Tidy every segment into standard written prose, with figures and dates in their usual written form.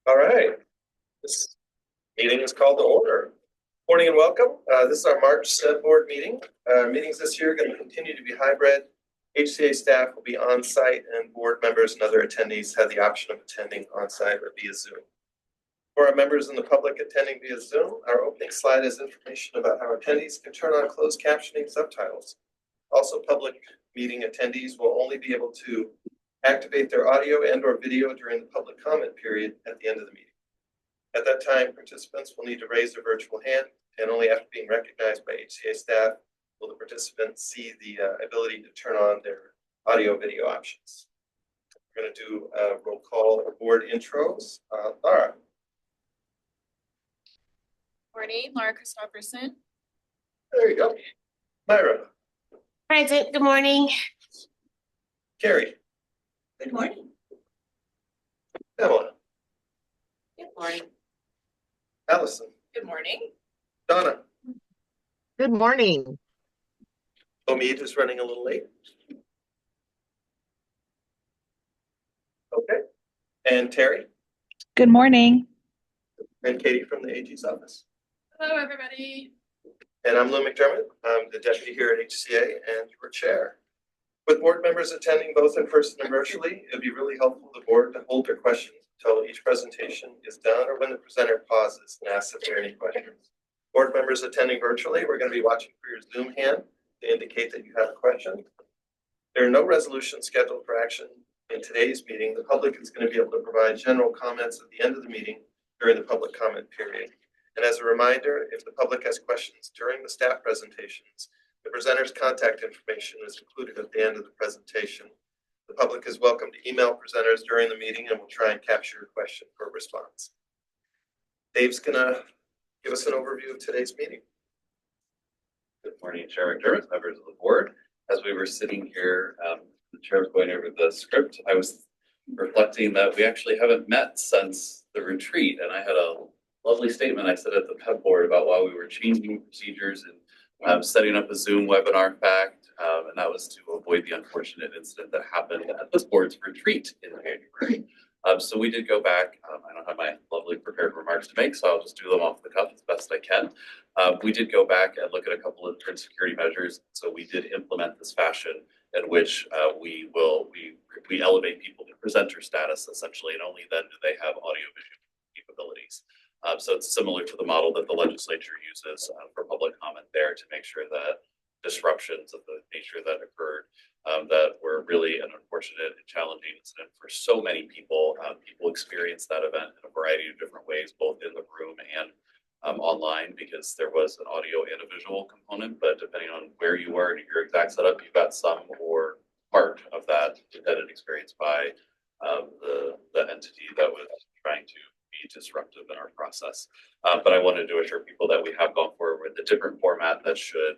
All right, this meeting is called to order. Morning and welcome. This is our March SEBB board meeting. Meetings this year are going to continue to be hybrid. HCA staff will be on site and board members and other attendees have the option of attending on site or via Zoom. For our members in the public attending via Zoom, our opening slide is information about how attendees can turn on closed captioning subtitles. Also, public meeting attendees will only be able to activate their audio and or video during the public comment period at the end of the meeting. At that time, participants will need to raise their virtual hand, and only after being recognized by HCA staff will the participants see the ability to turn on their audio video options. We're going to do a roll call board intros. Laura. Morning, Laura Christopherson. There you go. Myra. Present. Good morning. Carrie. Good morning. Pamela. Good morning. Allison. Good morning. Donna. Good morning. Omid is running a little late. Okay. And Terry. Good morning. And Katie from the AG's office. Hello, everybody. And I'm Lou McDermott. I'm the deputy here at HCA and your chair. With board members attending both in person and virtually, it would be really helpful for the board to hold their questions until each presentation is done or when the presenter pauses and asks if there are any questions. Board members attending virtually, we're going to be watching for your Zoom hand to indicate that you have a question. There are no resolutions scheduled for action in today's meeting. The public is going to be able to provide general comments at the end of the meeting during the public comment period. And as a reminder, if the public has questions during the staff presentations, the presenter's contact information is included at the end of the presentation. The public is welcome to email presenters during the meeting and we'll try and capture your question for a response. Dave's gonna give us an overview of today's meeting. Good morning, Chair McDermott, members of the board. As we were sitting here, the chair was going over the script. I was reflecting that we actually haven't met since the retreat, and I had a lovely statement I said at the PEB board about why we were changing procedures and setting up a Zoom webinar fact, and that was to avoid the unfortunate incident that happened at this board's retreat in January. So we did go back. I don't have my lovely prepared remarks to make, so I'll just do them off the cuff as best I can. We did go back and look at a couple of different security measures. So we did implement this fashion in which we elevate people to presenter status essentially, and only then do they have audio-visual capabilities. So it's similar to the model that the legislature uses for public comment there to make sure that disruptions of the nature that occurred that were really an unfortunate and challenging incident for so many people. People experienced that event in a variety of different ways, both in the room and online, because there was an audio and a visual component, but depending on where you are and your exact setup, you got some or part of that intended experience by the entity that was trying to be disruptive in our process. But I wanted to assure people that we have gone forward with a different format that should,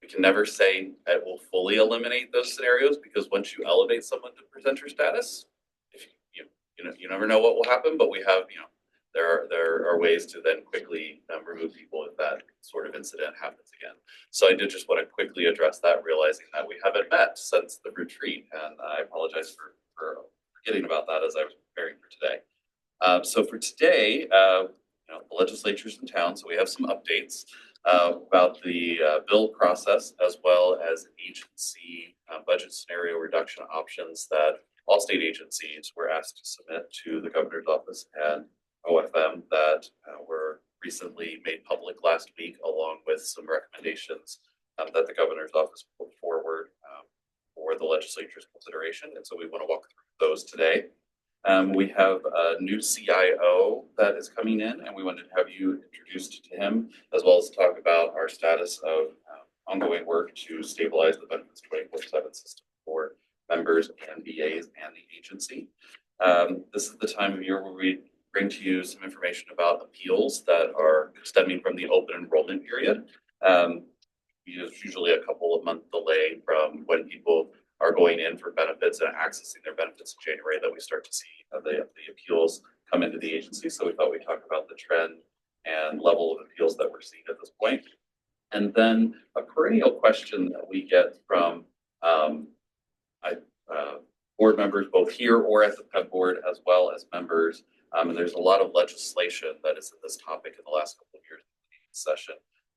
we can never say it will fully eliminate those scenarios, because once you elevate someone to presenter status, if you never know what will happen, but we have, there are ways to then quickly remove people if that sort of incident happens again. So I did just want to quickly address that, realizing that we haven't met since the retreat, and I apologize for forgetting about that as I was preparing for today. So for today, the legislature's in town, so we have some updates about the bill process, as well as agency budget scenario reduction options that all state agencies were asked to submit to the governor's office and OFM that were recently made public last week, along with some recommendations that the governor's office put forward for the legislature's consideration. And so we want to walk through those today. We have a new CIO that is coming in, and we wanted to have you introduced to him, as well as talk about our status of ongoing work to stabilize the benefits 24/7 system for members and VAs and the agency. This is the time of year where we bring to you some information about appeals that are stemming from the open enrollment period. There's usually a couple of month delay from when people are going in for benefits and accessing their benefits in January that we start to see the appeals come into the agency. So we thought we'd talk about the trend and level of appeals that we're seeing at this point. And then a perennial question that we get from board members, both here or at the PEB board, as well as members And there's a lot of legislation that is in this topic in the last couple of years session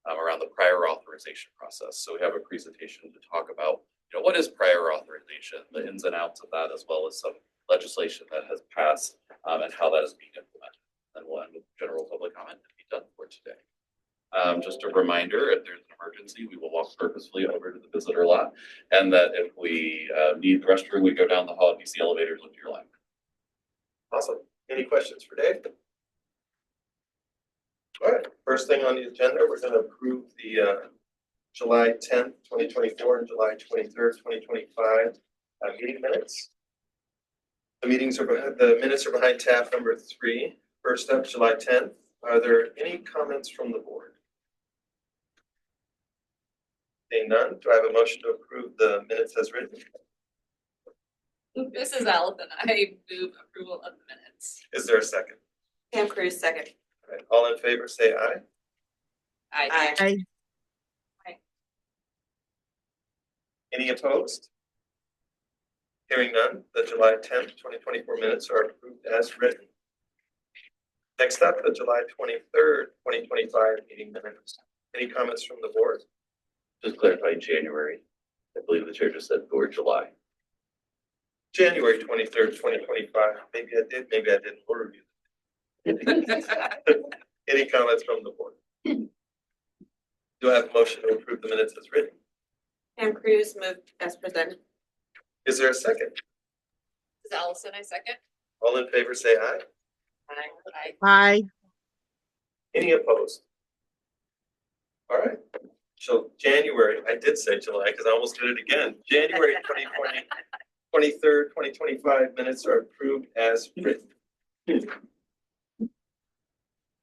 around the prior authorization process. So we have a presentation to talk about, what is prior authorization, the ins and outs of that, as well as some legislation that has passed and how that is being implemented. And we'll end with general public comment and be done for today. Just a reminder, if there's an emergency, we will walk purposefully over to the visitor lot, and that if we need the restroom, we go down the hall and use the elevators with your line. Awesome. Any questions for Dave? All right, first thing on the agenda, we're going to approve the July 10th, 2024 and July 23rd, 2025 meeting minutes. The minutes are behind tab number 3. First up, July 10th. Are there any comments from the board? Seeing none, do I have a motion to approve the minutes as written? This is Allison. I move approval of the minutes. Is there a second? Pam Cruz, second. All right, all in favor, say aye. Aye. Any opposed? Hearing none, the July 10th, 2024 minutes are approved as written. Next up, the July 23rd, 2025 meeting minutes. Any comments from the board? Just clarifying January. I believe the chair just said for July. January 23rd, 2025. Maybe I did, maybe I didn't. We'll review. Any comments from the board? Do I have a motion to approve the minutes as written? Pam Cruz moved as presented. Is there a second? This is Allison. I second. All in favor, say aye. Aye. Aye. Any opposed? All right. So January, I did say July because I almost did it again. January 2020, 23rd, 2025 minutes are approved as written.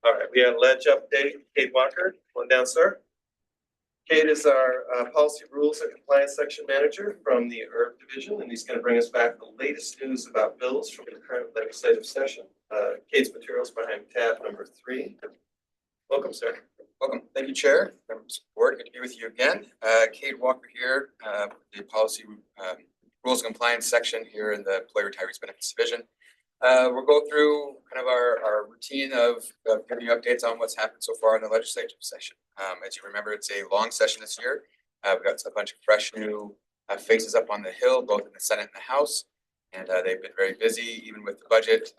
All right, we have ledge update. Kate Walker, one down, sir. Kate is our policy rules and compliance section manager from the ERB division, and he's going to bring us back the latest news about bills from the current legislative session. Kate's materials behind tab number 3. Welcome, sir. Welcome. Thank you, Chair. Members of the board, good to be with you again. Kate Walker here, the policy rules and compliance section here in the Employee Retirees Benefits Division. We'll go through kind of our routine of giving you updates on what's happened so far in the legislative session. As you remember, it's a long session this year. We've got a bunch of fresh new faces up on the Hill, both in the Senate and the House, and they've been very busy, even with the budget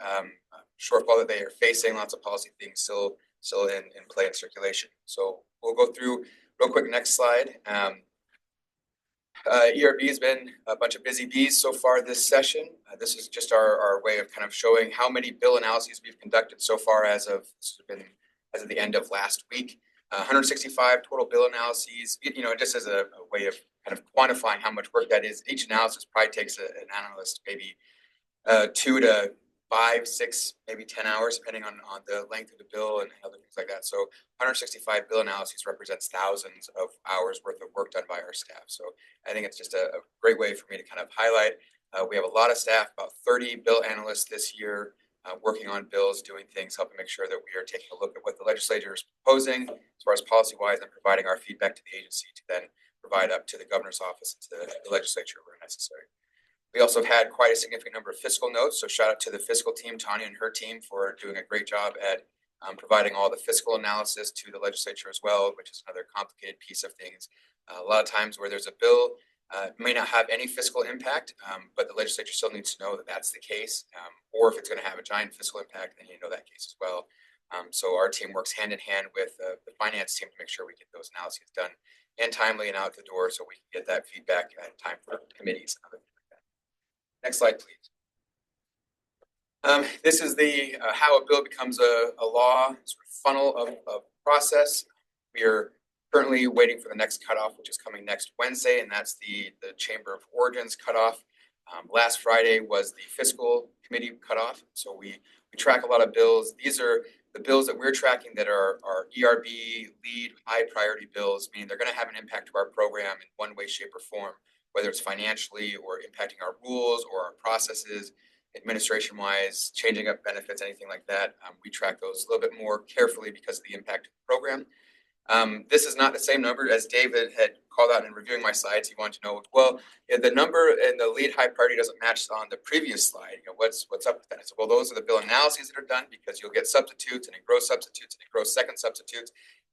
shortfall that they are facing. Lots of policy things still in play and circulation. So we'll go through real quick. Next slide. ERB has been a bunch of busy bees so far this session. This is just our way of kind of showing how many bill analyses we've conducted so far as of the end of last week. 165 total bill analyses, just as a way of kind of quantifying how much work that is. Each analysis probably takes an analyst maybe 2 to 5, 6, maybe 10 hours, depending on the length of the bill and other things like that. So 165 bill analyses represents thousands of hours worth of work done by our staff. So I think it's just a great way for me to kind of highlight. We have a lot of staff, about 30 bill analysts this year, working on bills, doing things, helping make sure that we are taking a look at what the legislature is proposing as far as policy-wise and providing our feedback to the agency to then provide up to the governor's office and to the legislature where necessary. We also have had quite a significant number of fiscal notes. So shout out to the fiscal team, Tanya and her team, for doing a great job at providing all the fiscal analysis to the legislature as well, which is another complicated piece of things. A lot of times where there's a bill, it may not have any fiscal impact, but the legislature still needs to know that that's the case. Or if it's going to have a giant fiscal impact, then you know that case as well. So our team works hand in hand with the finance team to make sure we get those analyses done and timely and out the door so we can get that feedback in time for committees and other things like that. Next slide, please. This is the how a bill becomes a law sort of funnel of process. We are currently waiting for the next cutoff, which is coming next Wednesday, and that's the Chamber of Origins cutoff. Last Friday was the fiscal committee cutoff. So we track a lot of bills. These are the bills that we're tracking that are ERB lead high priority bills, meaning they're going to have an impact to our program in one way, shape, or form, whether it's financially or impacting our rules or our processes, administration wise, changing up benefits, anything like that. We track those a little bit more carefully because of the impact of the program. This is not the same number as David had called out in reviewing my slides. He wanted to know, well, if the number in the lead high priority doesn't match on the previous slide, what's up with that? I said, well, those are the bill analyses that are done because you'll get substitutes and it grows substitutes and it grows second substitutes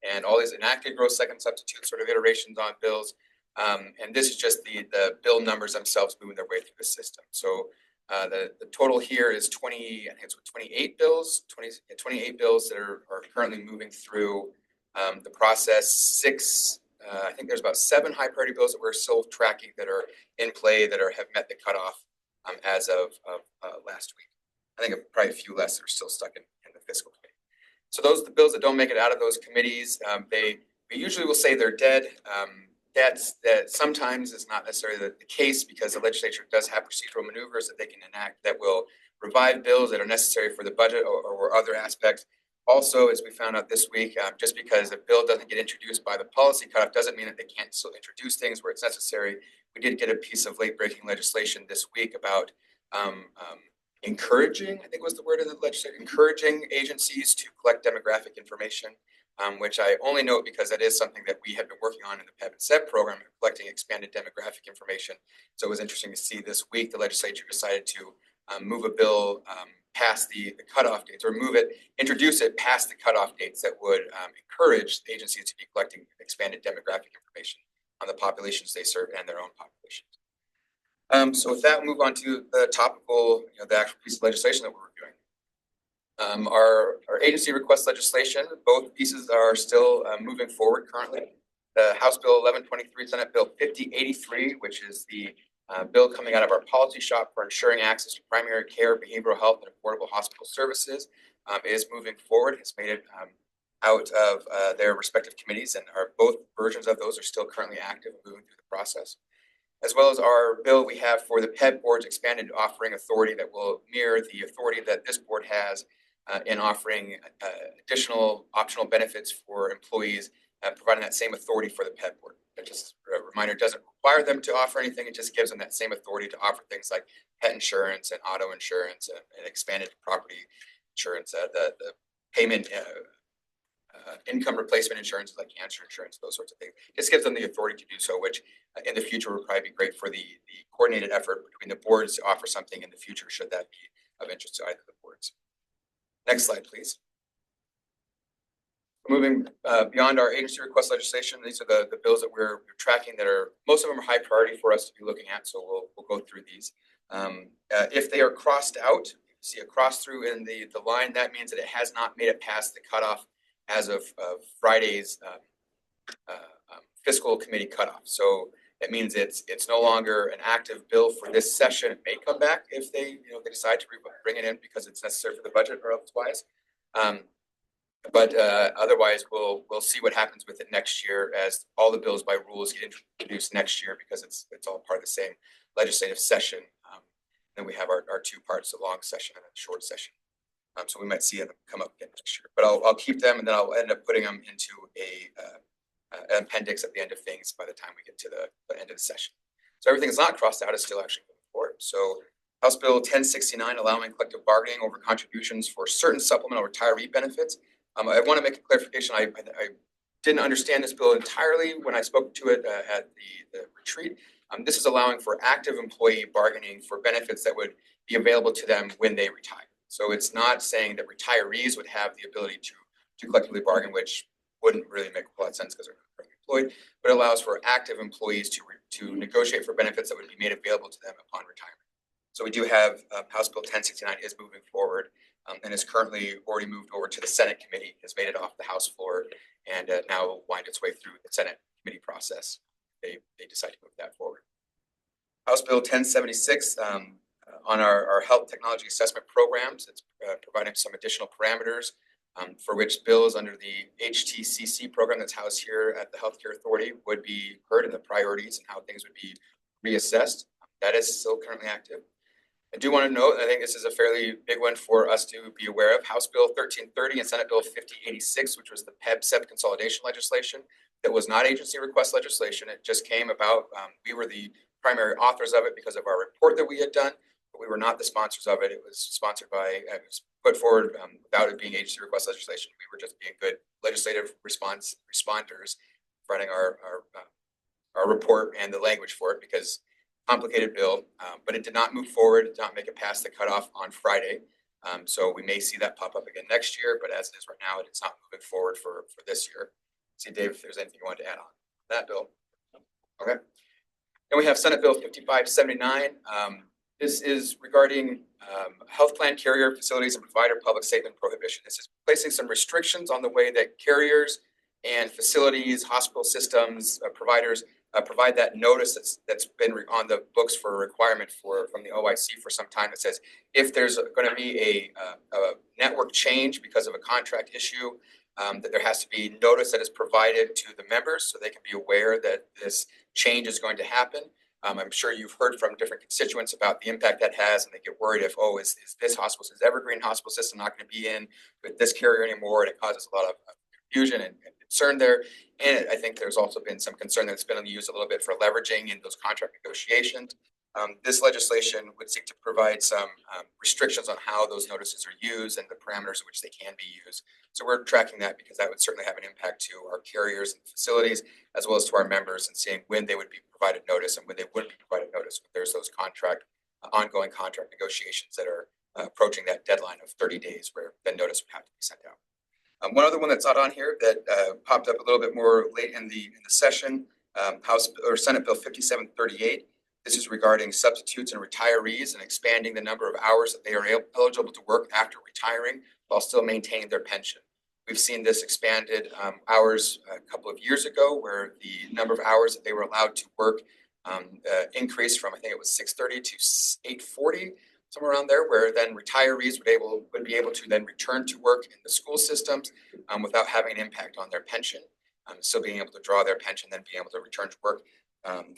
and all these inactive grows second substitutes sort of iterations on bills. And this is just the bill numbers themselves moving their way through the system. So the total here is 28 bills, 28 bills that are currently moving through the process. I think there's about 7 high priority bills that we're still tracking that are in play that have met the cutoff as of last week. I think probably a few less that are still stuck in the fiscal committee. So those are the bills that don't make it out of those committees. We usually will say they're dead. That sometimes is not necessarily the case because the legislature does have procedural maneuvers that they can enact that will revive bills that are necessary for the budget or other aspects. Also, as we found out this week, just because a bill doesn't get introduced by the policy cutoff doesn't mean that they can't still introduce things where it's necessary. We did get a piece of late-breaking legislation this week about encouraging, I think was the word in the legislature, encouraging agencies to collect demographic information, which I only note because that is something that we have been working on in the PEB and SEB program, collecting expanded demographic information. So it was interesting to see this week the legislature decided to move a bill past the cutoff dates, or introduce it past the cutoff dates that would encourage agencies to be collecting expanded demographic information on the populations they serve and their own populations. So with that, we'll move on to the topical, the actual piece of legislation that we're reviewing. Our agency request legislation, both pieces are still moving forward currently. The House Bill 1123, Senate Bill 5083, which is the bill coming out of our policy shop for ensuring access to primary care, behavioral health, and affordable hospital services, is moving forward. It's made it out of their respective committees, and both versions of those are still currently active and moving through the process. As well as our bill we have for the PEB board's expanded offering authority that will mirror the authority that this board has in offering additional optional benefits for employees, providing that same authority for the PEB board. Just a reminder, it doesn't require them to offer anything. It just gives them that same authority to offer things like pet insurance and auto insurance and expanded property insurance, the payment income replacement insurance like cancer insurance, those sorts of things. Just gives them the authority to do so, which in the future would probably be great for the coordinated effort between the boards to offer something in the future should that be of interest to either of the boards. Next slide, please. Moving beyond our agency request legislation, these are the bills that we're tracking that are, most of them are high priority for us to be looking at, so we'll go through these. If they are crossed out, see a cross through in the line, that means that it has not made it past the cutoff as of Friday's fiscal committee cutoff. So that means it's no longer an active bill for this session. It may come back if they they decide to bring it in because it's necessary for the budget or otherwise. But otherwise, we'll see what happens with it next year as all the bills by rules get introduced next year because it's all part of the same legislative session. Then we have our two parts, the long session and the short session. So we might see them come up again next year. But I'll keep them and then I'll end up putting them into an appendix at the end of things by the time we get to the end of the session. So everything that's not crossed out is still actually moving forward. So House Bill 1069, allowing collective bargaining over contributions for certain supplemental retiree benefits. I want to make a clarification. I didn't understand this bill entirely when I spoke to it at the retreat. This is allowing for active employee bargaining for benefits that would be available to them when they retire. So it's not saying that retirees would have the ability to collectively bargain, which wouldn't really make a whole lot of sense because they're not currently employed, but allows for active employees to negotiate for benefits that would be made available to them upon retirement. So we do have House Bill 1069 is moving forward. And is currently already moved over to the Senate committee, has made it off the House floor, and now will wind its way through the Senate committee process. They decide to move that forward. House Bill 1076 on our health technology assessment programs. It's providing some additional parameters for which bills under the HTCC program that's housed here at the Healthcare Authority would be heard in the priorities and how things would be reassessed. That is still currently active. I do want to note, I think this is a fairly big one for us to be aware of, House Bill 1330 and Senate Bill 5086, which was the PEB-SEB consolidation legislation that was not agency request legislation. It just came about, we were the primary authors of it because of our report that we had done. but we were not the sponsors of it. It was sponsored by, it was put forward without it being agency request legislation. We were just being good legislative responders, writing our report and the language for it, because complicated bill, but it did not move forward, it did not make it past the cutoff on Friday. So we may see that pop up again next year, but as it is right now, it's not moving forward for this year. See, Dave, if there's anything you want to add on that bill. Okay. Then we have Senate Bill 5579. This is regarding health plan carrier facilities and provider public statement prohibition. This is placing some restrictions on the way that carriers and facilities, hospital systems, providers provide that notice that's been on the books for a requirement from the OIC for some time that says if there's going to be a network change because of a contract issue, that there has to be notice that is provided to the members so they can be aware that this change is going to happen. I'm sure you've heard from different constituents about the impact that has, and they get worried if, oh, is this hospital, is Evergreen Hospital System not going to be in with this carrier anymore? And it causes a lot of confusion and concern there. And I think there's also been some concern that's been used a little bit for leveraging in those contract negotiations. This legislation would seek to provide some restrictions on how those notices are used and the parameters in which they can be used. So we're tracking that because that would certainly have an impact to our carriers and facilities, as well as to our members, and seeing when they would be provided notice and when they wouldn't be provided notice. There's those ongoing contract negotiations that are approaching that deadline of 30 days where the notice would have to be sent out. One other one that's not on here that popped up a little bit more late in the session, House or Senate Bill 5738. This is regarding substitutes and retirees and expanding the number of hours that they are eligible to work after retiring while still maintaining their pension. We've seen this expanded hours a couple of years ago, where the number of hours that they were allowed to work increased from, I think it was 630 to 840, somewhere around there, where then retirees would be able to then return to work in the school systems without having an impact on their pension, still being able to draw their pension, then being able to return to work.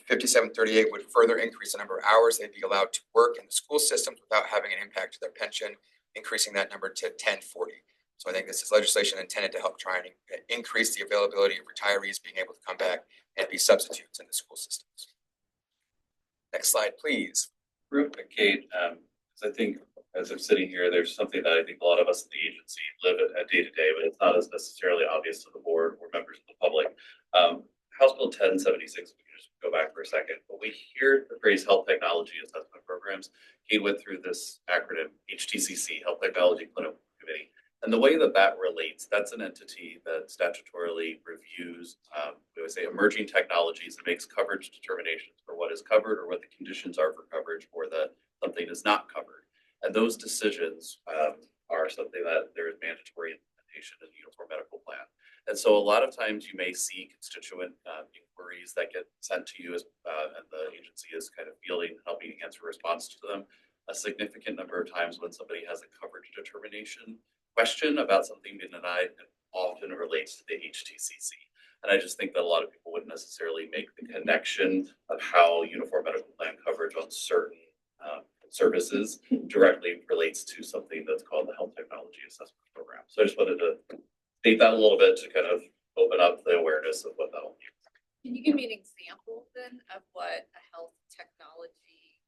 5738 would further increase the number of hours they'd be allowed to work in the school systems without having an impact to their pension, increasing that number to 1040. So I think this is legislation intended to help try and increase the availability of retirees being able to come back and be substitutes in the school systems. Next slide, please. Real quick, Kate, I think as I'm sitting here, there's something that I think a lot of us in the agency live at day to day, but it's not as necessarily obvious to the board or members of the public. House Bill 1076, we can just go back for a second, but we hear the phrase health technology assessment programs. Kate went through this acronym, HTCC, Health Technology Clinical Committee. And the way that relates, that's an entity that statutorily reviews, we would say, emerging technologies and makes coverage determinations for what is covered or what the conditions are for coverage or that something is not covered. And those decisions are something that there is mandatory implementation in the Uniform Medical Plan. And so a lot of times you may see constituent inquiries that get sent to you as, and the agency is kind of fielding, helping answer response to them. A significant number of times when somebody has a coverage determination question about something being denied, it often relates to the HTCC. And I just think that a lot of people wouldn't necessarily make the connection of how Uniform Medical Plan coverage on certain services directly relates to something that's called the Health Technology Assessment Program. So I just wanted to state that a little bit to kind of open up the awareness of what that'll mean. Can you give me an example then of what a health technology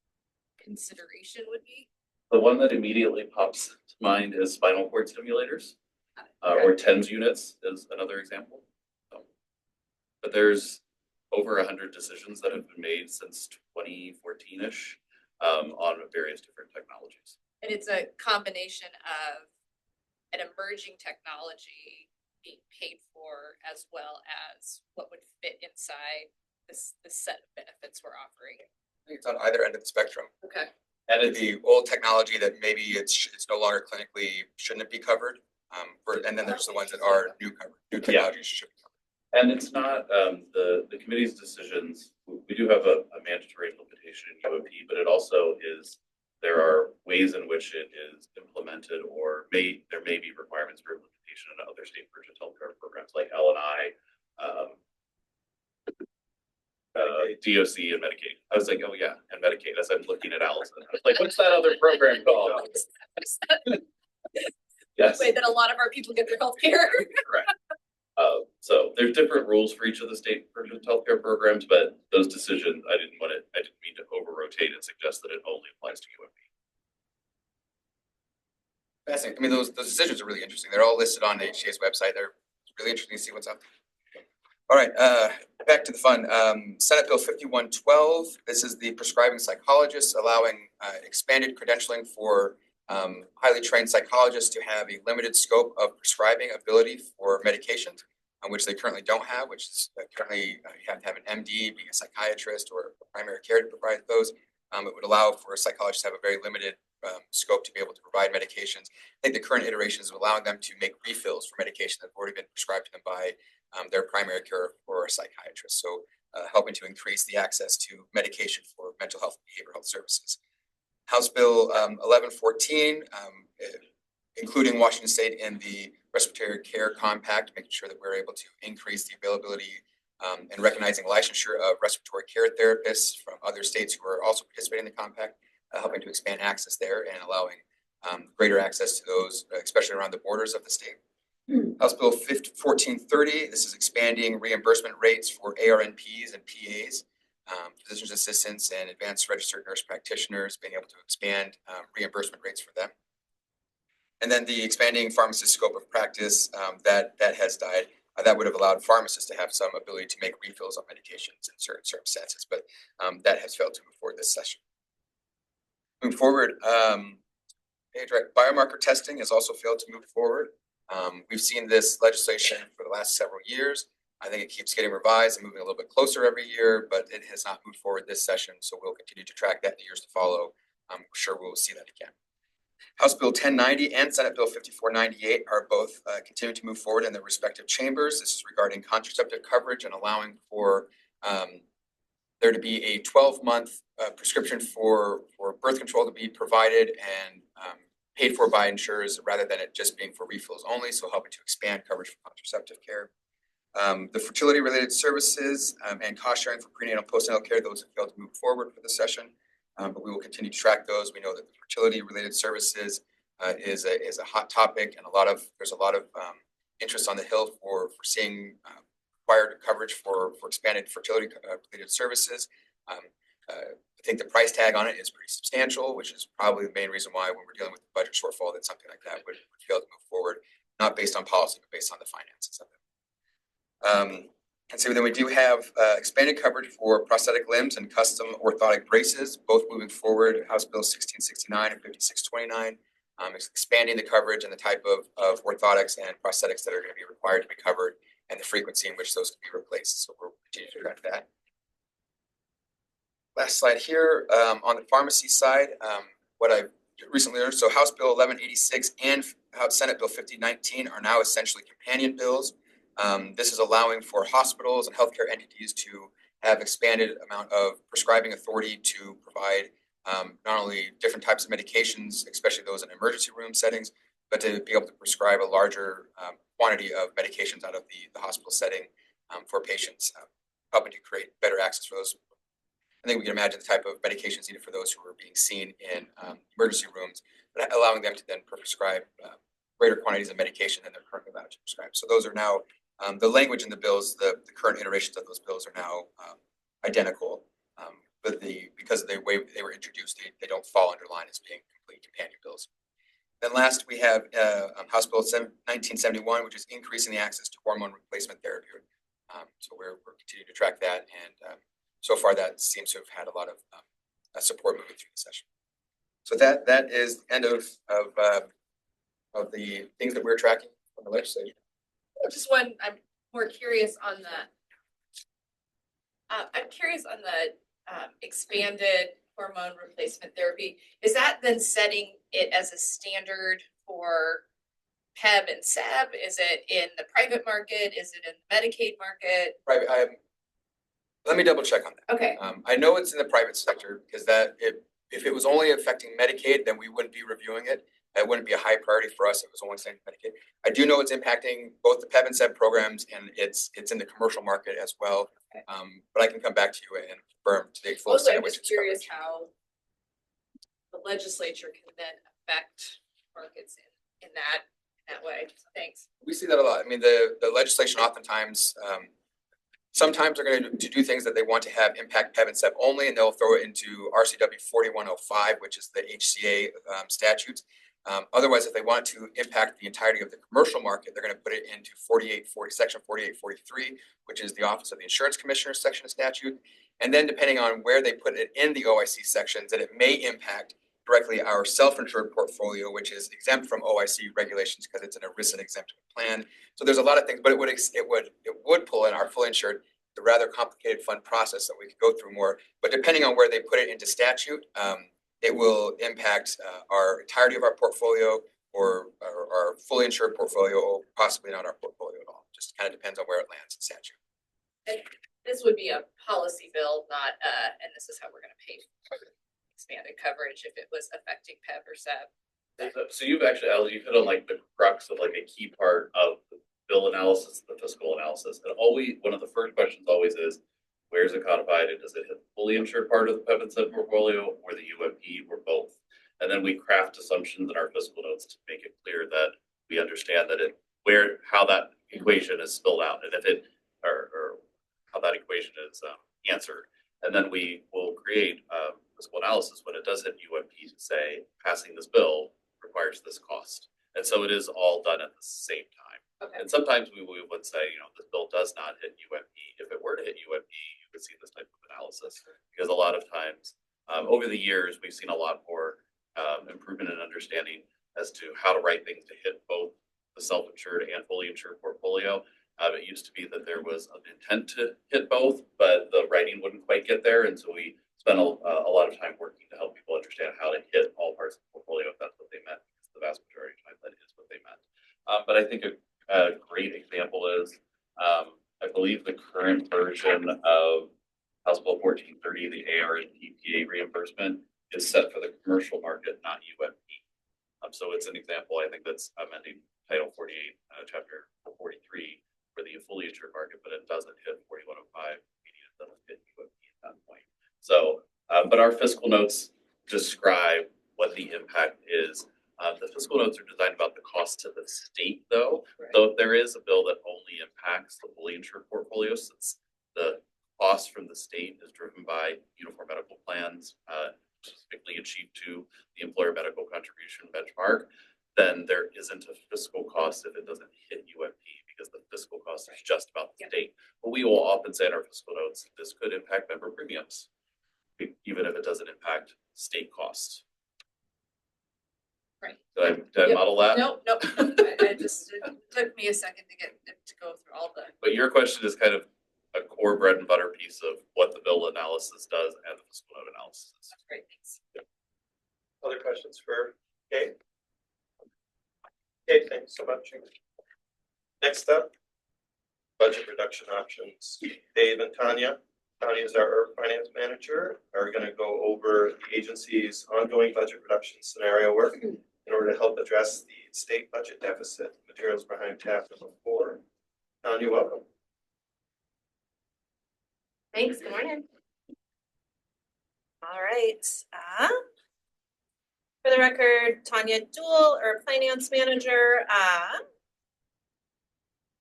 consideration would be? The one that immediately pops to mind is spinal cord stimulators, or TENS units is another example. So, but there's over 100 decisions that have been made since 2014-ish on various different technologies. And it's a combination of an emerging technology being paid for as well as what would fit inside this set of benefits we're offering. I think it's on either end of the spectrum. Okay. And the old technology that maybe it's no longer clinically shouldn't be covered. And then there's the ones that are new technologies should be covered. And it's not the committee's decisions. We do have a mandatory implementation in UOP, but it also is, there are ways in which it is implemented, or there may be requirements for implementation in other state purchase healthcare programs like L&I, DOC and Medicaid. I was like, oh yeah, and Medicaid, as I'm looking at Allison. I was like, what's that other program called? Yes. The way that a lot of our people get their health care. Correct. So there's different rules for each of the state purchase healthcare programs, but those decisions, I didn't mean to over rotate and suggest that it only applies to UOP. Fascinating. I mean, those decisions are really interesting. They're all listed on the HCA's website. They're really interesting to see what's up there. All right, back to the fun. Senate Bill 5112. This is the prescribing psychologists, allowing expanded credentialing for highly trained psychologists to have a limited scope of prescribing ability for medications, which they currently don't have, which is currently you have to have an MD, being a psychiatrist or a primary care to provide those. It would allow for psychologists to have a very limited scope to be able to provide medications. I think the current iteration is allowing them to make refills for medication that have already been prescribed to them by their primary care or a psychiatrist. So helping to increase the access to medication for mental health and behavioral health services. House Bill 1114, including Washington State in the Respiratory Care Compact, making sure that we're able to increase the availability and recognizing licensure of respiratory care therapists from other states who are also participating in the compact, helping to expand access there and allowing greater access to those, especially around the borders of the state. House Bill 1430, this is expanding reimbursement rates for ARNPs and PAs, physician's assistants and advanced registered nurse practitioners, being able to expand reimbursement rates for them. And then the expanding pharmacist scope of practice that has died. That would have allowed pharmacists to have some ability to make refills on medications in certain circumstances, but that has failed to move forward this session. Moving forward, biomarker testing has also failed to move forward. We've seen this legislation for the last several years. I think it keeps getting revised and moving a little bit closer every year, but it has not moved forward this session, so we'll continue to track that in the years to follow. I'm sure we'll see that again. House Bill 1090 and Senate Bill 5498 are both continuing to move forward in their respective chambers. This is regarding contraceptive coverage and allowing for there to be a 12-month prescription for birth control to be provided and paid for by insurers rather than it just being for refills only, so helping to expand coverage for contraceptive care. The fertility-related services and cost sharing for prenatal and postnatal care, those have failed to move forward for this session. But we will continue to track those. We know that the fertility-related services is a hot topic, and there's a lot of interest on the Hill for seeing required coverage for expanded fertility-related services. I think the price tag on it is pretty substantial, which is probably the main reason why, when we're dealing with the budget shortfall, that something like that would fail to move forward, not based on policy, but based on the finances of it. And so then we do have expanded coverage for prosthetic limbs and custom orthotic braces, both moving forward. House Bill 1669 and 5629, expanding the coverage and the type of orthotics and prosthetics that are going to be required to be covered and the frequency in which those can be replaced. So we'll continue to track that. Last slide here, on the pharmacy side, what I've recently learned, so House Bill 1186 and Senate Bill 5019 are now essentially companion bills. This is allowing for hospitals and healthcare entities to have expanded amount of prescribing authority to provide not only different types of medications, especially those in emergency room settings, but to be able to prescribe a larger quantity of medications out of the hospital setting for patients, helping to create better access for those. I think we can imagine the type of medications needed for those who are being seen in emergency rooms, but allowing them to then prescribe greater quantities of medication than they're currently allowed to prescribe. So those are now the language in the bills, the current iterations of those bills are now identical, but because of the way they were introduced, they don't fall under line as being complete companion bills. Then last, we have House Bill 1971, which is increasing the access to hormone replacement therapy. So we're continuing to track that, and so far that seems to have had a lot of support moving through the session. So that is the end of the things that we're tracking from the legislature. Just one, I'm more curious on the expanded hormone replacement therapy. Is that then setting it as a standard for PEB and SEB? Is it in the private market? Is it in the Medicaid market? Private. Let me double check on that. Okay. I know it's in the private sector because if it was only affecting Medicaid, then we wouldn't be reviewing it. It wouldn't be a high priority for us if it was only saying Medicaid. I do know it's impacting both the PEB and SEB programs, and it's in the commercial market as well. Okay. But I can come back to you and confirm to the full Also, extent I'm which just it's curious covered. how the legislature can then affect markets in that way. Thanks. We see that a lot. I mean, the legislation oftentimes, sometimes they're going to do things that they want to have impact PEB and SEB only, and they'll throw it into RCW 4105, which is the HCA statutes. Otherwise, if they want to impact the entirety of the commercial market, they're going to put it into section 4843, which is the Office of the Insurance Commissioner section of statute. And then depending on where they put it in the OIC sections, that it may impact directly our self-insured portfolio, which is exempt from OIC regulations because it's an ERISA exempt plan. So there's a lot of things, but it would pull in our fully insured, the rather complicated fund process that we could go through more. But depending on where they put it into statute, it will impact our entirety of our portfolio or our fully insured portfolio, or possibly not our portfolio at all. Just kind of depends on where it lands in statute. And this would be a policy bill, not and this is how we're gonna pay for expanded coverage if it was affecting PEB or SEB. So you've actually, Al, you hit on like the crux of like a key part of the bill analysis, the fiscal analysis. And always, one of the first questions always is, where's it codified? And does it hit the fully insured part of the PEB and SEB portfolio or the UMP or both? And then we craft assumptions in our fiscal notes to make it clear that we understand that how that equation is spilled out and if it, or how that equation is answered. And then we will create fiscal analysis when it does hit UMP to say passing this bill requires this cost. And so it is all done at the same time. Okay. And sometimes we would say, this bill does not hit UMP. If it were to hit UMP, you would see this type of analysis because a lot of times over the years, we've seen a lot more improvement in understanding as to how to write things to hit both the self-insured and fully insured portfolio. It used to be that there was an intent to hit both, but the writing wouldn't quite get there. And so we spent a lot of time working to help people understand how to hit all parts of the portfolio if that's what they meant. Because the vast majority of time that is what they meant. But I think a great example is, I believe the current version of House Bill 1430, the AR and TPA reimbursement, is set for the commercial market, not UMP. So it's an example, I think, that's amending Title 48, Chapter 43 for the fully insured market, but it doesn't hit 4105, meaning it doesn't hit UMP at that point. So, but our fiscal notes describe what the impact is. The fiscal notes are designed about the cost to the state, though. Right. So there is a bill that only impacts the fully insured portfolio, since the cost from the state is driven by uniform medical plans, specifically achieved to the employer medical contribution benchmark. Then there isn't a fiscal cost if it doesn't hit UMP, because the fiscal cost is just about the state. But we will often say in our fiscal notes, this could impact member premiums, even if it doesn't impact state costs. Right. Did I Yep. model that? Nope. I just, it took me a second to go through all the. But your question is kind of a core bread and butter piece of what the bill analysis does and the fiscal note analysis. That's great, thanks. Other questions for Kate? Kate, thanks so much. Next up, budget reduction options. Dave and Tanya. Tanya is our finance manager, are going to go over the agency's ongoing budget reduction scenario work in order to help address the state budget deficit. Materials behind tab number 4. Tanya, welcome. Thanks, good morning. All right. For the record, Tanya Duell, or Finance Manager.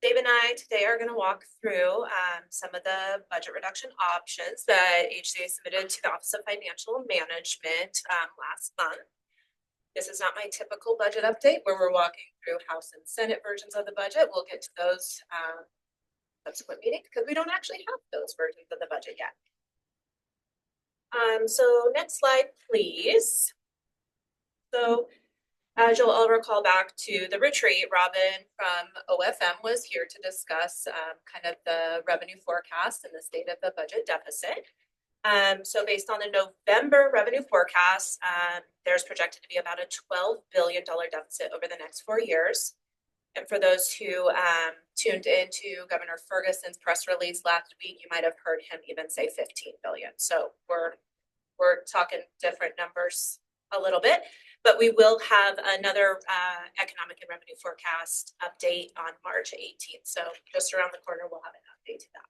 Dave and I today are going to walk through some of the budget reduction options that HCA submitted to the Office of Financial Management last month. This is not my typical budget update where we're walking through House and Senate versions of the budget. We'll get to those subsequent meeting because we don't actually have those versions of the budget yet. So next slide, please. So as you'll all recall back to the retreat, Robin from OFM was here to discuss kind of the revenue forecast and the state of the budget deficit. So based on the November revenue forecast, there's projected to be about a $12 billion deficit over the next 4 years. And for those who tuned into Governor Ferguson's press release last week, you might have heard him even say 15 billion. So we're talking different numbers a little bit, but we will have another economic and revenue forecast update on March 18th. So just around the corner, we'll have an update to that.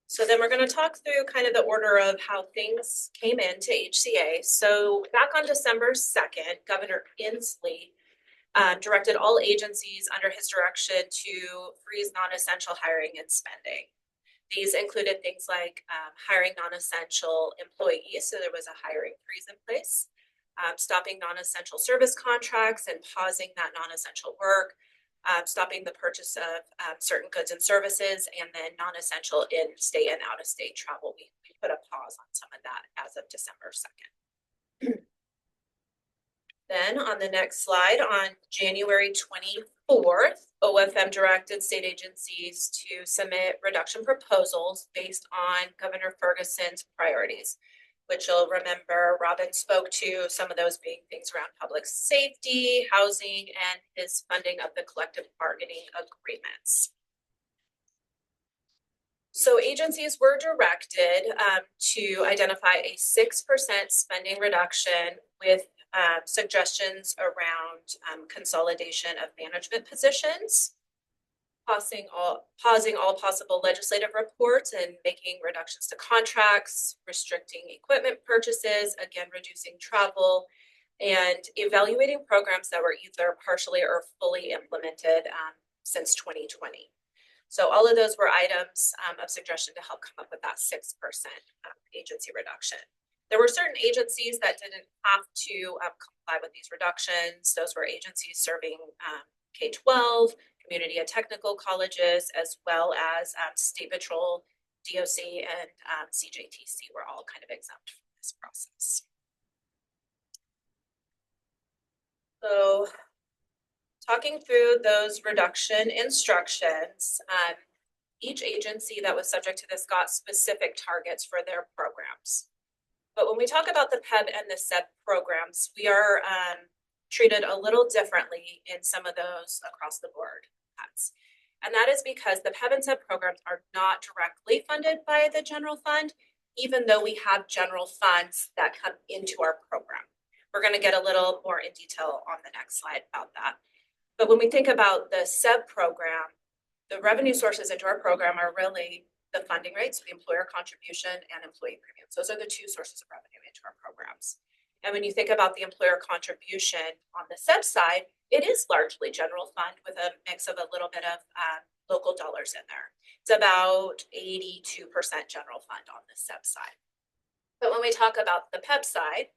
So then we're going to talk through kind of the order of how things came into HCA. So back on December 2nd, Governor Inslee directed all agencies under his direction to freeze non-essential hiring and spending. These included things like hiring non-essential employees. So there was a hiring freeze in place. stopping non-essential service contracts and pausing that non-essential work, stopping the purchase of certain goods and services, and then non-essential in-state and out-of-state travel. We put a pause on some of that as of December 2nd. Then on the next slide, on January 24th, OFM directed state agencies to submit reduction proposals based on Governor Ferguson's priorities, which you'll remember Robin spoke to, some of those being things around public safety, housing, and his funding of the collective bargaining agreements. So agencies were directed to identify a 6% spending reduction with suggestions around consolidation of management positions, pausing all possible legislative reports and making reductions to contracts, restricting equipment purchases, again, reducing travel, and evaluating programs that were either partially or fully implemented since 2020. So all of those were items of suggestion to help come up with that 6% agency reduction. There were certain agencies that didn't have to comply with these reductions. Those were agencies serving K-12, community and technical colleges, as well as State Patrol, DOC, and CJTC were all kind of exempt from this process. So talking through those reduction instructions, each agency that was subject to this got specific targets for their programs. But when we talk about the PEB and the SEB programs, we are treated a little differently in some of those across the board. And that is because the PEB and SEB programs are not directly funded by the general fund, even though we have general funds that come into our program. We're going to get a little more in detail on the next slide about that. But when we think about the SEB program, the revenue sources into our program are really the funding rates, the employer contribution, and employee premiums. Those are the two sources of revenue into our programs. And when you think about the employer contribution on the SEB side, it is largely general fund with a mix of a little bit of local dollars in there. It's about 82% general fund on the SEB side. But when we talk about the PEB side,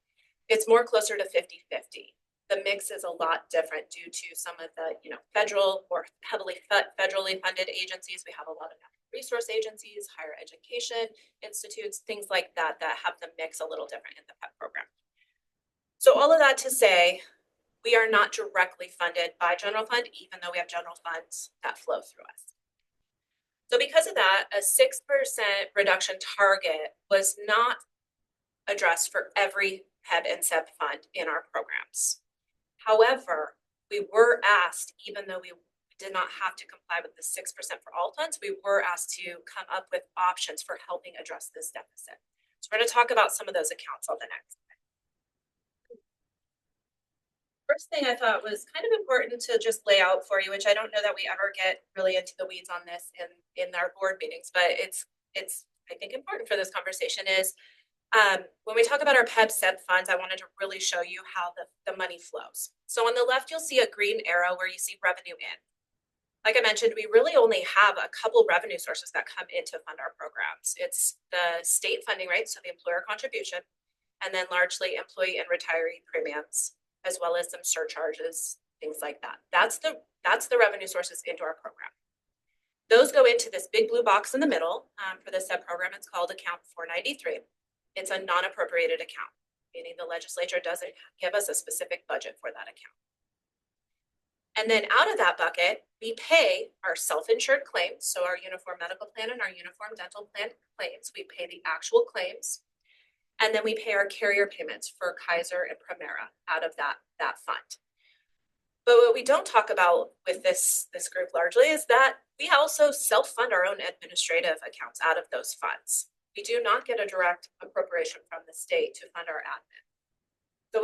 it's more closer to 50-50. The mix is a lot different due to some of the federal or heavily federally funded agencies. We have a lot of natural resource agencies, higher education institutes, things like that that have the mix a little different in the PEB program. So all of that to say, we are not directly funded by general fund, even though we have general funds that flow through us. So because of that, a 6% reduction target was not addressed for every PEB and SEB fund in our programs. However, we were asked, even though we did not have to comply with the 6% for all funds, we were asked to come up with options for helping address this deficit. So we're going to talk about some of those accounts on the next slide. First thing I thought was kind of important to just lay out for you, which I don't know that we ever get really into the weeds on this in our board meetings, but it's I think important for this conversation is when we talk about our PEB SEB funds, I wanted to really show you how the money flows. So on the left, you'll see a green arrow where you see revenue in. Like I mentioned, we really only have a couple revenue sources that come in to fund our programs. It's the state funding rate, so the employer contribution, and then largely employee and retiree premiums, as well as some surcharges, things like that. That's the revenue sources into our program. Those go into this big blue box in the middle for the SEB program. It's called account 493. It's a non-appropriated account, meaning the legislature doesn't give us a specific budget for that account. And then out of that bucket, we pay our self-insured claims. So our uniform medical plan and our uniform dental plan claims, we pay the actual claims. And then we pay our carrier payments for Kaiser and Primera out of that fund. But what we don't talk about with this group largely is that we also self-fund our own administrative accounts out of those funds. We do not get a direct appropriation from the state to fund our admin. So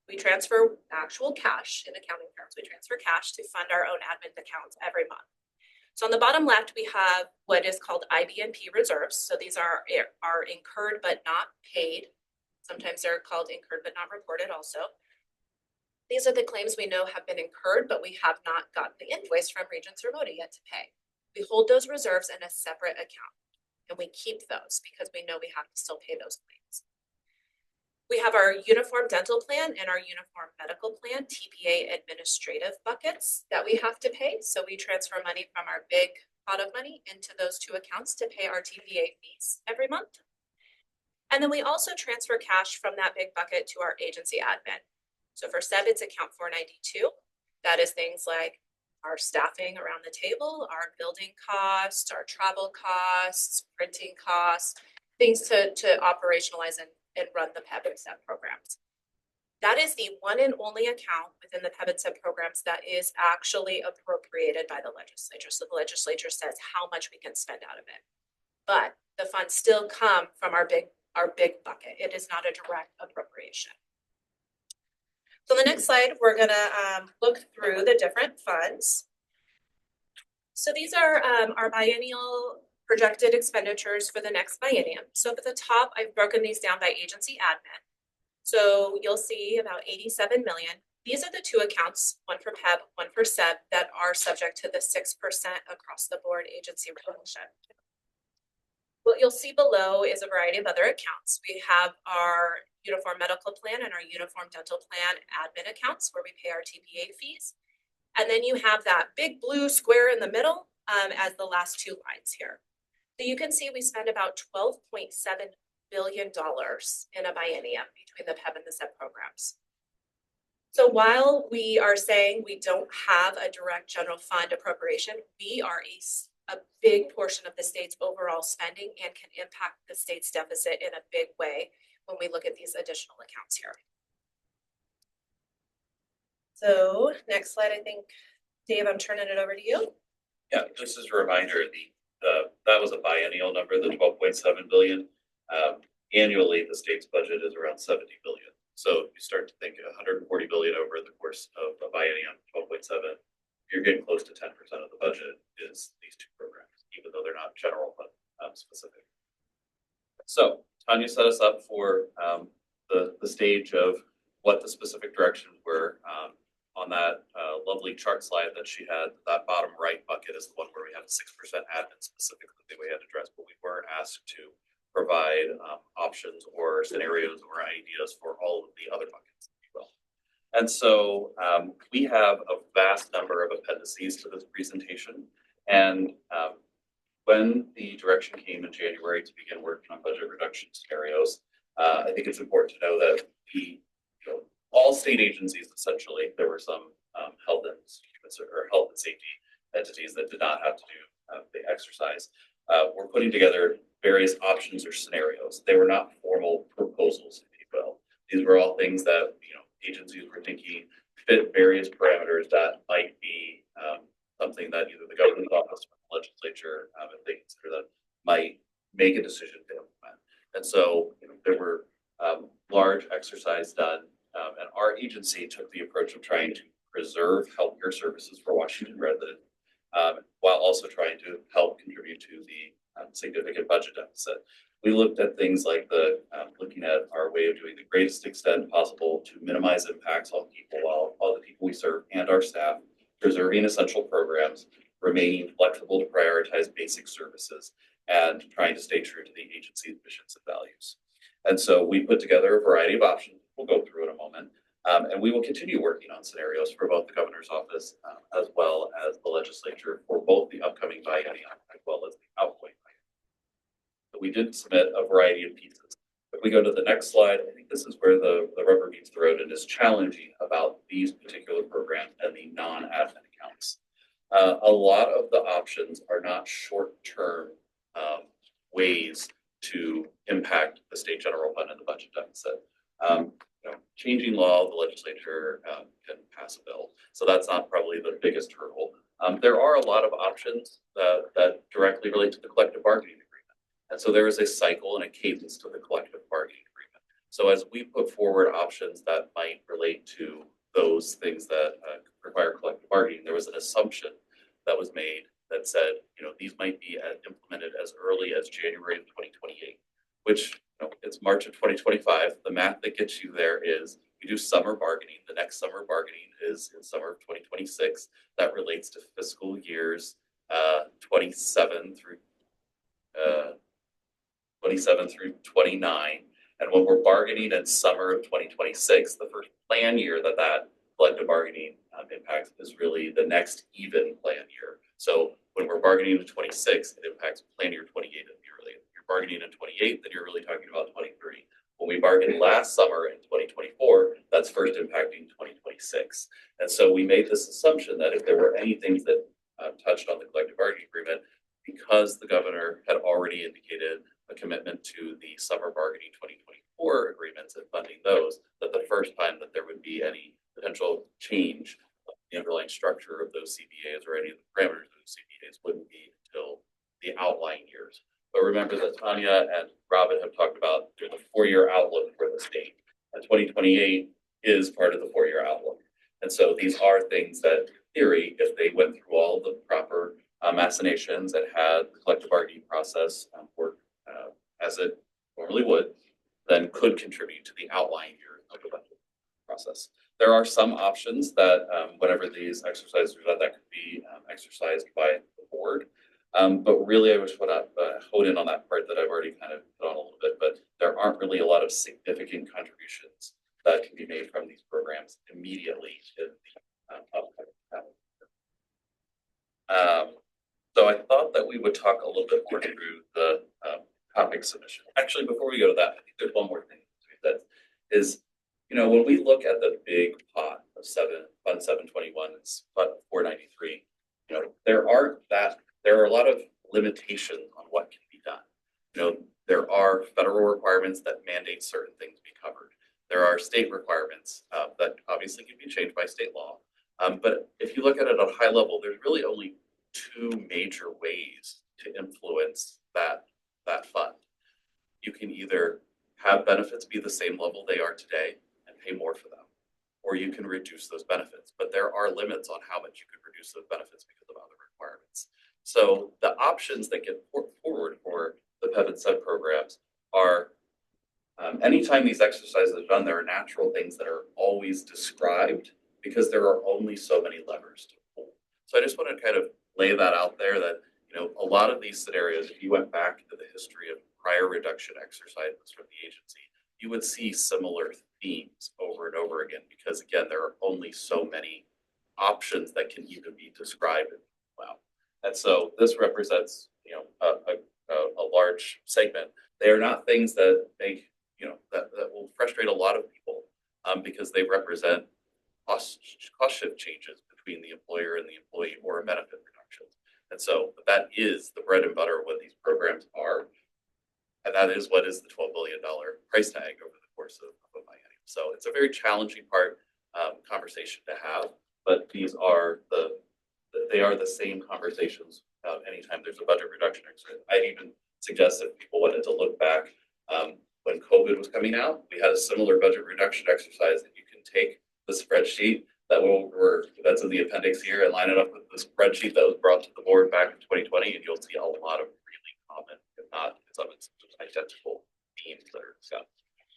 we transfer actual cash in accounting terms. We transfer cash to fund our own admin accounts every month. So on the bottom left, we have what is called IB&P reserves. So these are incurred but not paid. Sometimes they're called incurred but not reported also. These are the claims we know have been incurred, but we have not gotten the invoice from Regents or Moda yet to pay. We hold those reserves in a separate account, and we keep those because we know we have to still pay those claims. We have our uniform dental plan and our uniform medical plan, TPA administrative buckets that we have to pay. So we transfer money from our big pot of money into those two accounts to pay our TPA fees every month. And then we also transfer cash from that big bucket to our agency admin. So for SEB, it's account 492. That is things like our staffing around the table, our building costs, our travel costs, printing costs, things to operationalize and run the PEB and SEB programs. That is the one and only account within the PEB and SEB programs that is actually appropriated by the legislature. So the legislature says how much we can spend out of it. But the funds still come from our big bucket. It is not a direct appropriation. So the next slide, we're gonna look through the different funds. So these are our biennial projected expenditures for the next biennium. So at the top, I've broken these down by agency admin. So you'll see about 87 million. These are the two accounts, one for PEB, one for SEB, that are subject to the 6% across the board agency regulation. What you'll see below is a variety of other accounts. We have our uniform medical plan and our uniform dental plan admin accounts where we pay our TPA fees. And then you have that big blue square in the middle as the last two lines here. So you can see we spend about $12.7 billion in a biennium between the PEB and the SEB programs. So while we are saying we don't have a direct general fund appropriation, we are a big portion of the state's overall spending and can impact the state's deficit in a big way when we look at these additional accounts here. So next slide, I think, Dave, I'm turning it over to you. Yeah, just as a reminder, that was a biennial number, the 12.7 billion. Annually, the state's budget is around 70 billion. So you start to think 140 billion over the course of a biennium, 12.7. You're getting close to 10% of the budget is these two programs, even though they're not general fund specific. So Tanya set us up for the stage of what the specific directions were. On that lovely chart slide that she had, that bottom right bucket is the one where we had 6% admin specifically that we had addressed, but we weren't asked to provide options or scenarios or ideas for all of the other buckets, if you will. And so we have a vast number of appendices to this presentation. And when the direction came in January to begin working on budget reduction scenarios, I think it's important to know that all state agencies, essentially, there were some health and safety entities that did not have to do the exercise. We're putting together various options or scenarios. They were not formal proposals, if you will. These were all things that agencies were thinking fit various parameters that might be something that either the governor's office or the legislature, if they consider that, might make a decision to implement. And so there were large exercise done. And our agency took the approach of trying to preserve healthcare services for Washington residents, while also trying to help contribute to the significant budget deficit. We looked at things like looking at our way of doing the greatest extent possible to minimize impacts on people while all the people we serve and our staff, preserving essential programs, remaining flexible to prioritize basic services, and trying to stay true to the agency's missions and values. And so we put together a variety of options we'll go through in a moment. And we will continue working on scenarios for both the governor's office as well as the legislature for both the upcoming biennium as well as the outgoing biennium. But we did submit a variety of pieces. If we go to the next slide, I think this is where the rubber meets the road and is challenging about these particular programs and the non-admin accounts. A lot of the options are not short-term ways to impact the state general fund and the budget deficit. Changing law, the legislature can pass a bill. So that's not probably the biggest hurdle. There are a lot of options that directly relate to the collective bargaining agreement. And so there is a cycle and a cadence to the collective bargaining agreement. So as we put forward options that might relate to those things that require collective bargaining, there was an assumption that was made that said, these might be implemented as early as January of 2028, which it's March of 2025. The math that gets you there is we do summer bargaining. The next summer bargaining is in summer of 2026. That relates to fiscal years 27 through 29. And when we're bargaining in summer of 2026, the first plan year that collective bargaining impacts is really the next even plan year. So when we're bargaining in 26, it impacts plan year 28 immediately. If you're bargaining in 28, then you're really talking about 23. When we bargained last summer in 2024, that's first impacting 2026. And so we made this assumption that if there were any things that touched on the collective bargaining agreement, because the governor had already indicated a commitment to the summer bargaining 2024 agreements and funding those, that the first time that there would be any potential change of the underlying structure of those CBAs or any of the parameters of those CBAs wouldn't be until the outlying years. But remember that Tanya and Robin have talked about the 4-year outlook for the state. And 2028 is part of the 4-year outlook. And so these are things that, in theory, if they went through all the proper machinations and had the collective bargaining process work as it normally would, then could contribute to the outlying year of the budget process. There are some options that, whenever these exercises are done, that could be exercised by the board. But really, I just want to hone in on that part that I've already kind of put on a little bit, but there aren't really a lot of significant contributions that can be made from these programs immediately to the upcoming calendar. So I thought that we would talk a little bit more through the topic submission. Actually, before we go to that, I think there's one more thing that is, when we look at the big pot of Fund 721, it's Fund 493, there are a lot of limitations on what can be done. There are federal requirements that mandate certain things be covered. There are state requirements that obviously can be changed by state law. But if you look at it at a high level, there's really only 2 major ways to influence that fund. You can either have benefits be the same level they are today and pay more for them, or you can reduce those benefits. But there are limits on how much you can reduce those benefits because of other requirements. So the options that get put forward for the PEB and SEB programs are, anytime these exercises are done, there are natural things that are always described because there are only so many levers to pull. So I just want to kind of lay that out there that, a lot of these scenarios, if you went back to the history of prior reduction exercises from the agency, you would see similar themes over and over again, because again, there are only so many options that can even be described. Wow. And so this represents, a large segment. They are not things that make, that will frustrate a lot of people because they represent cost shift changes between the employer and the employee or benefit reductions. And so that is the bread and butter of what these programs are. And that is what is the $12 billion price tag over the course of a biennium. So it's a very challenging conversation to have, but they are the same conversations anytime there's a budget reduction exercise. I'd even suggest that people wanted to look back when COVID was coming out, we had a similar budget reduction exercise that you can take the spreadsheet that's in the appendix here and line it up with the spreadsheet that was brought to the board back in 2020, and you'll see a lot of really common, if not some identical themes that are discussed.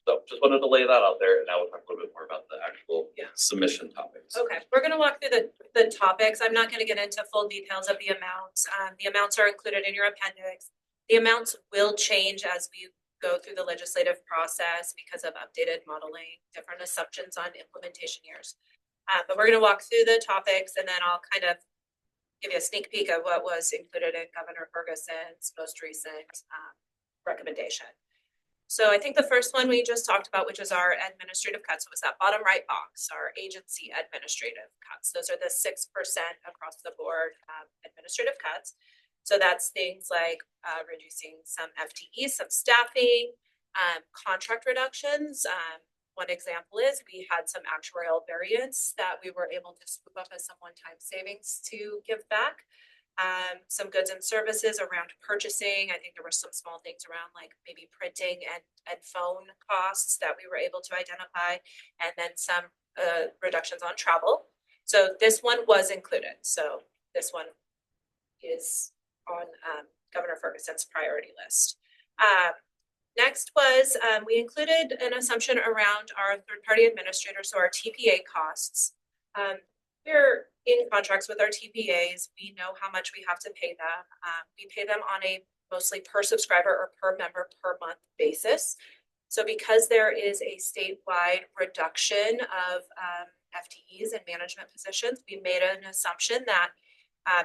So just wanted to lay that out there, and now we'll talk a little bit more about the actual submission topics. Okay, we're going to walk through the topics. I'm not going to get into full details of the amounts. The amounts are included in your appendix. The amounts will change as we go through the legislative process because of updated modeling, different assumptions on implementation years. But we're going to walk through the topics, and then I'll kind of give you a sneak peek of what was included in Governor Ferguson's most recent recommendation. So I think the first one we just talked about, which is our administrative cuts, was that bottom right box, our agency administrative cuts. Those are the 6% across the board administrative cuts. So that's things like reducing some FTE, some staffing, contract reductions. One example is we had some actuarial variance that we were able to swoop up as some one-time savings to give back. Some goods and services around purchasing. I think there were some small things around like maybe printing and phone costs that we were able to identify, and then some reductions on travel. So this one was included. So this one is on Governor Ferguson's priority list. Next was we included an assumption around our third-party administrator, so our TPA costs. We're in contracts with our TPAs. We know how much we have to pay them. We pay them on a mostly per subscriber or per member per month basis. So because there is a statewide reduction of FTEs and management positions, we made an assumption that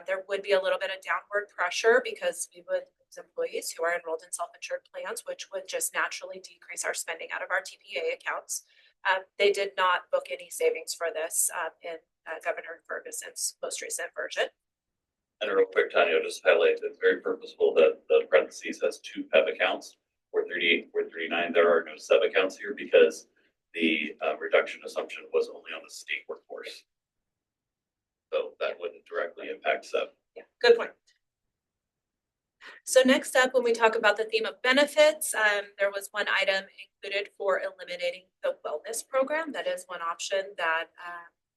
there would be a little bit of downward pressure because we would lose employees who are enrolled in self-insured plans, which would just naturally decrease our spending out of our TPA accounts. They did not book any savings for this in Governor Ferguson's most recent version. And real quick, Tanya, I'll just highlight it's very purposeful that the parentheses has 2 PEB accounts, 438, 439. There are no SEB accounts here because the reduction assumption was only on the state workforce. So that wouldn't directly impact SEB. Yeah, good point. So next up, when we talk about the theme of benefits, there was one item included for eliminating the wellness program. That is one option that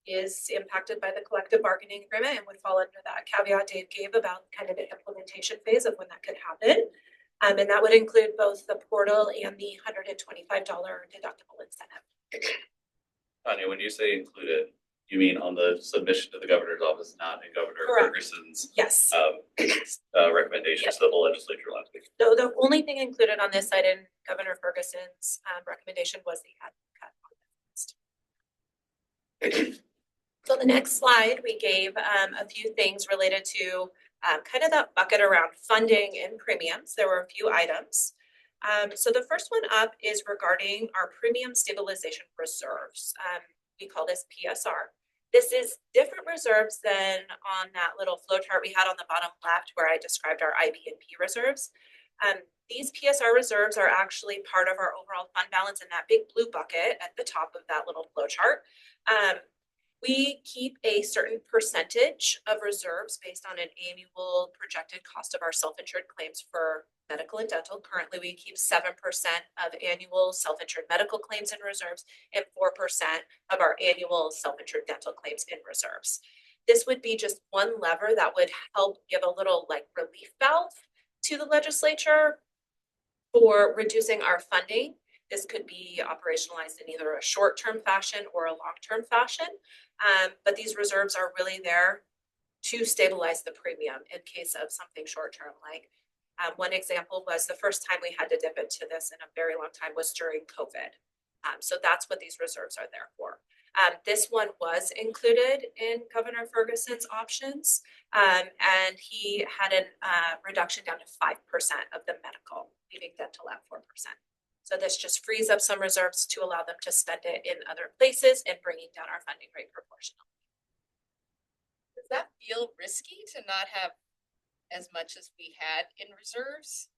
is impacted by the collective bargaining agreement and would fall under that caveat Dave gave about kind of the implementation phase of when that could happen. And that would include both the portal and the $125 deductible incentive. Tanya, when you say included, you mean on the submission to the governor's office, not in Governor Correct. Ferguson's Yes. recommendations to the legislature last week? So the only thing included on this side in Governor Ferguson's recommendation was the admin cut on the list. So the next slide, we gave a few things related to kind of that bucket around funding and premiums. There were a few items. So the first one up is regarding our premium stabilization reserves. We call this PSR. This is different reserves than on that little flow chart we had on the bottom left where I described our IB and P reserves. These PSR reserves are actually part of our overall fund balance in that big blue bucket at the top of that little flow chart. We keep a certain percentage of reserves based on an annual projected cost of our self-insured claims for medical and dental. Currently, we keep 7% of annual self-insured medical claims in reserves and 4% of our annual self-insured dental claims in reserves. This would be just one lever that would help give a little like relief valve to the legislature for reducing our funding. This could be operationalized in either a short-term fashion or a long-term fashion. But these reserves are really there to stabilize the premium in case of something short-term. Like one example was the first time we had to dip into this in a very long time was during COVID. So that's what these reserves are there for. This one was included in Governor Ferguson's options, and he had a reduction down to 5% of the medical, leaving dental at 4%. So this just frees up some reserves to allow them to spend it in other places and bringing down our funding rate proportionally. Does that feel risky to not have as much as we had in reserves?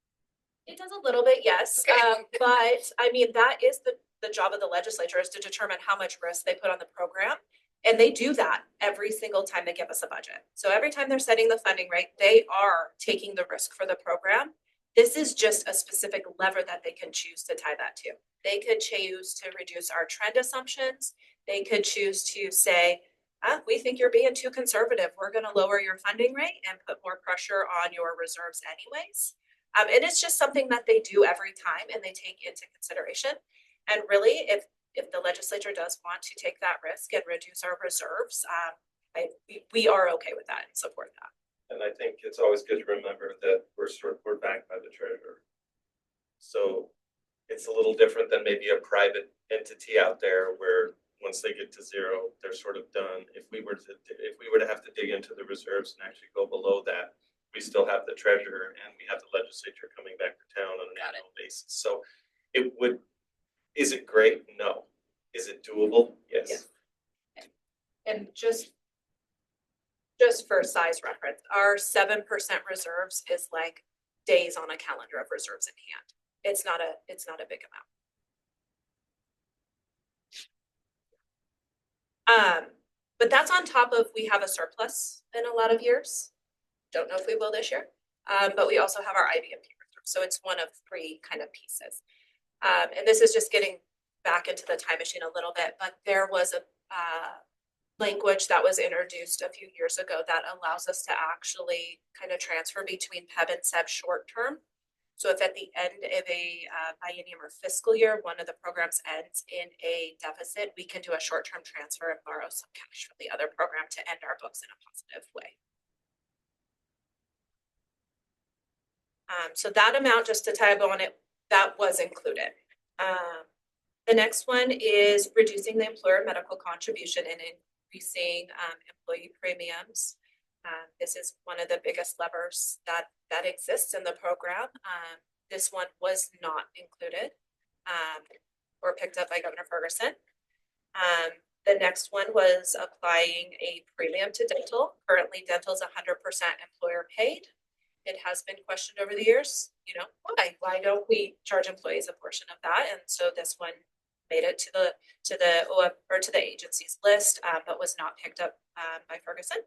It does a little bit, yes. Okay. But I mean, that is the job of the legislature is to determine how much risk they put on the program. And they do that every single time they give us a budget. So every time they're setting the funding rate, they are taking the risk for the program. This is just a specific lever that they can choose to tie that to. They could choose to reduce our trend assumptions. They could choose to say, we think you're being too conservative. We're going to lower your funding rate and put more pressure on your reserves anyways. And it's just something that they do every time and they take into consideration. And really, if the legislature does want to take that risk and reduce our reserves, we are okay with that and support that. And I think it's always good to remember that we're backed by the treasurer. So it's a little different than maybe a private entity out there where once they get to zero, they're sort of done. If we were to have to dig into the reserves and actually go below that, we still have the treasurer and we have the legislature coming back to town on an annual basis. So is it great? No. Is it doable? Yes. And just for size reference, our 7% reserves is like days on a calendar of reserves in hand. It's not a big amount. But that's on top of we have a surplus in a lot of years. Don't know if we will this year. But we also have our IBMP reserve. So it's one of 3 kind of pieces. And this is just getting back into the time machine a little bit, but there was a language that was introduced a few years ago that allows us to actually kind of transfer between PEB and SEB short term. So if at the end of a biennium or fiscal year, one of the programs ends in a deficit, we can do a short-term transfer and borrow some cash from the other program to end our books in a positive way. So that amount, just to tag on it, that was included. The next one is reducing the employer medical contribution and increasing employee premiums. This is one of the biggest levers that exists in the program. This one was not included or picked up by Governor Ferguson. The next one was applying a premium to dental. Currently, dental is 100% employer paid. It has been questioned over the years, why don't we charge employees a portion of that? And so this one made it to the agency's list, but was not picked up by Ferguson.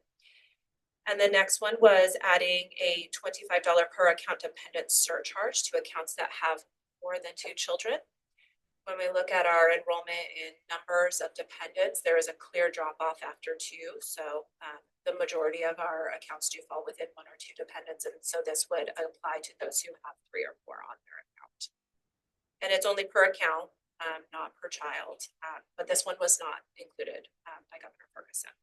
And the next one was adding a $25 per account dependent surcharge to accounts that have more than 2 children. When we look at our enrollment in numbers of dependents, there is a clear drop off after 2. So the majority of our accounts do fall within 1 or 2 dependents. And so this would apply to those who have 3 or 4 on their account. And it's only per account, not per child. But this one was not included by Governor Ferguson.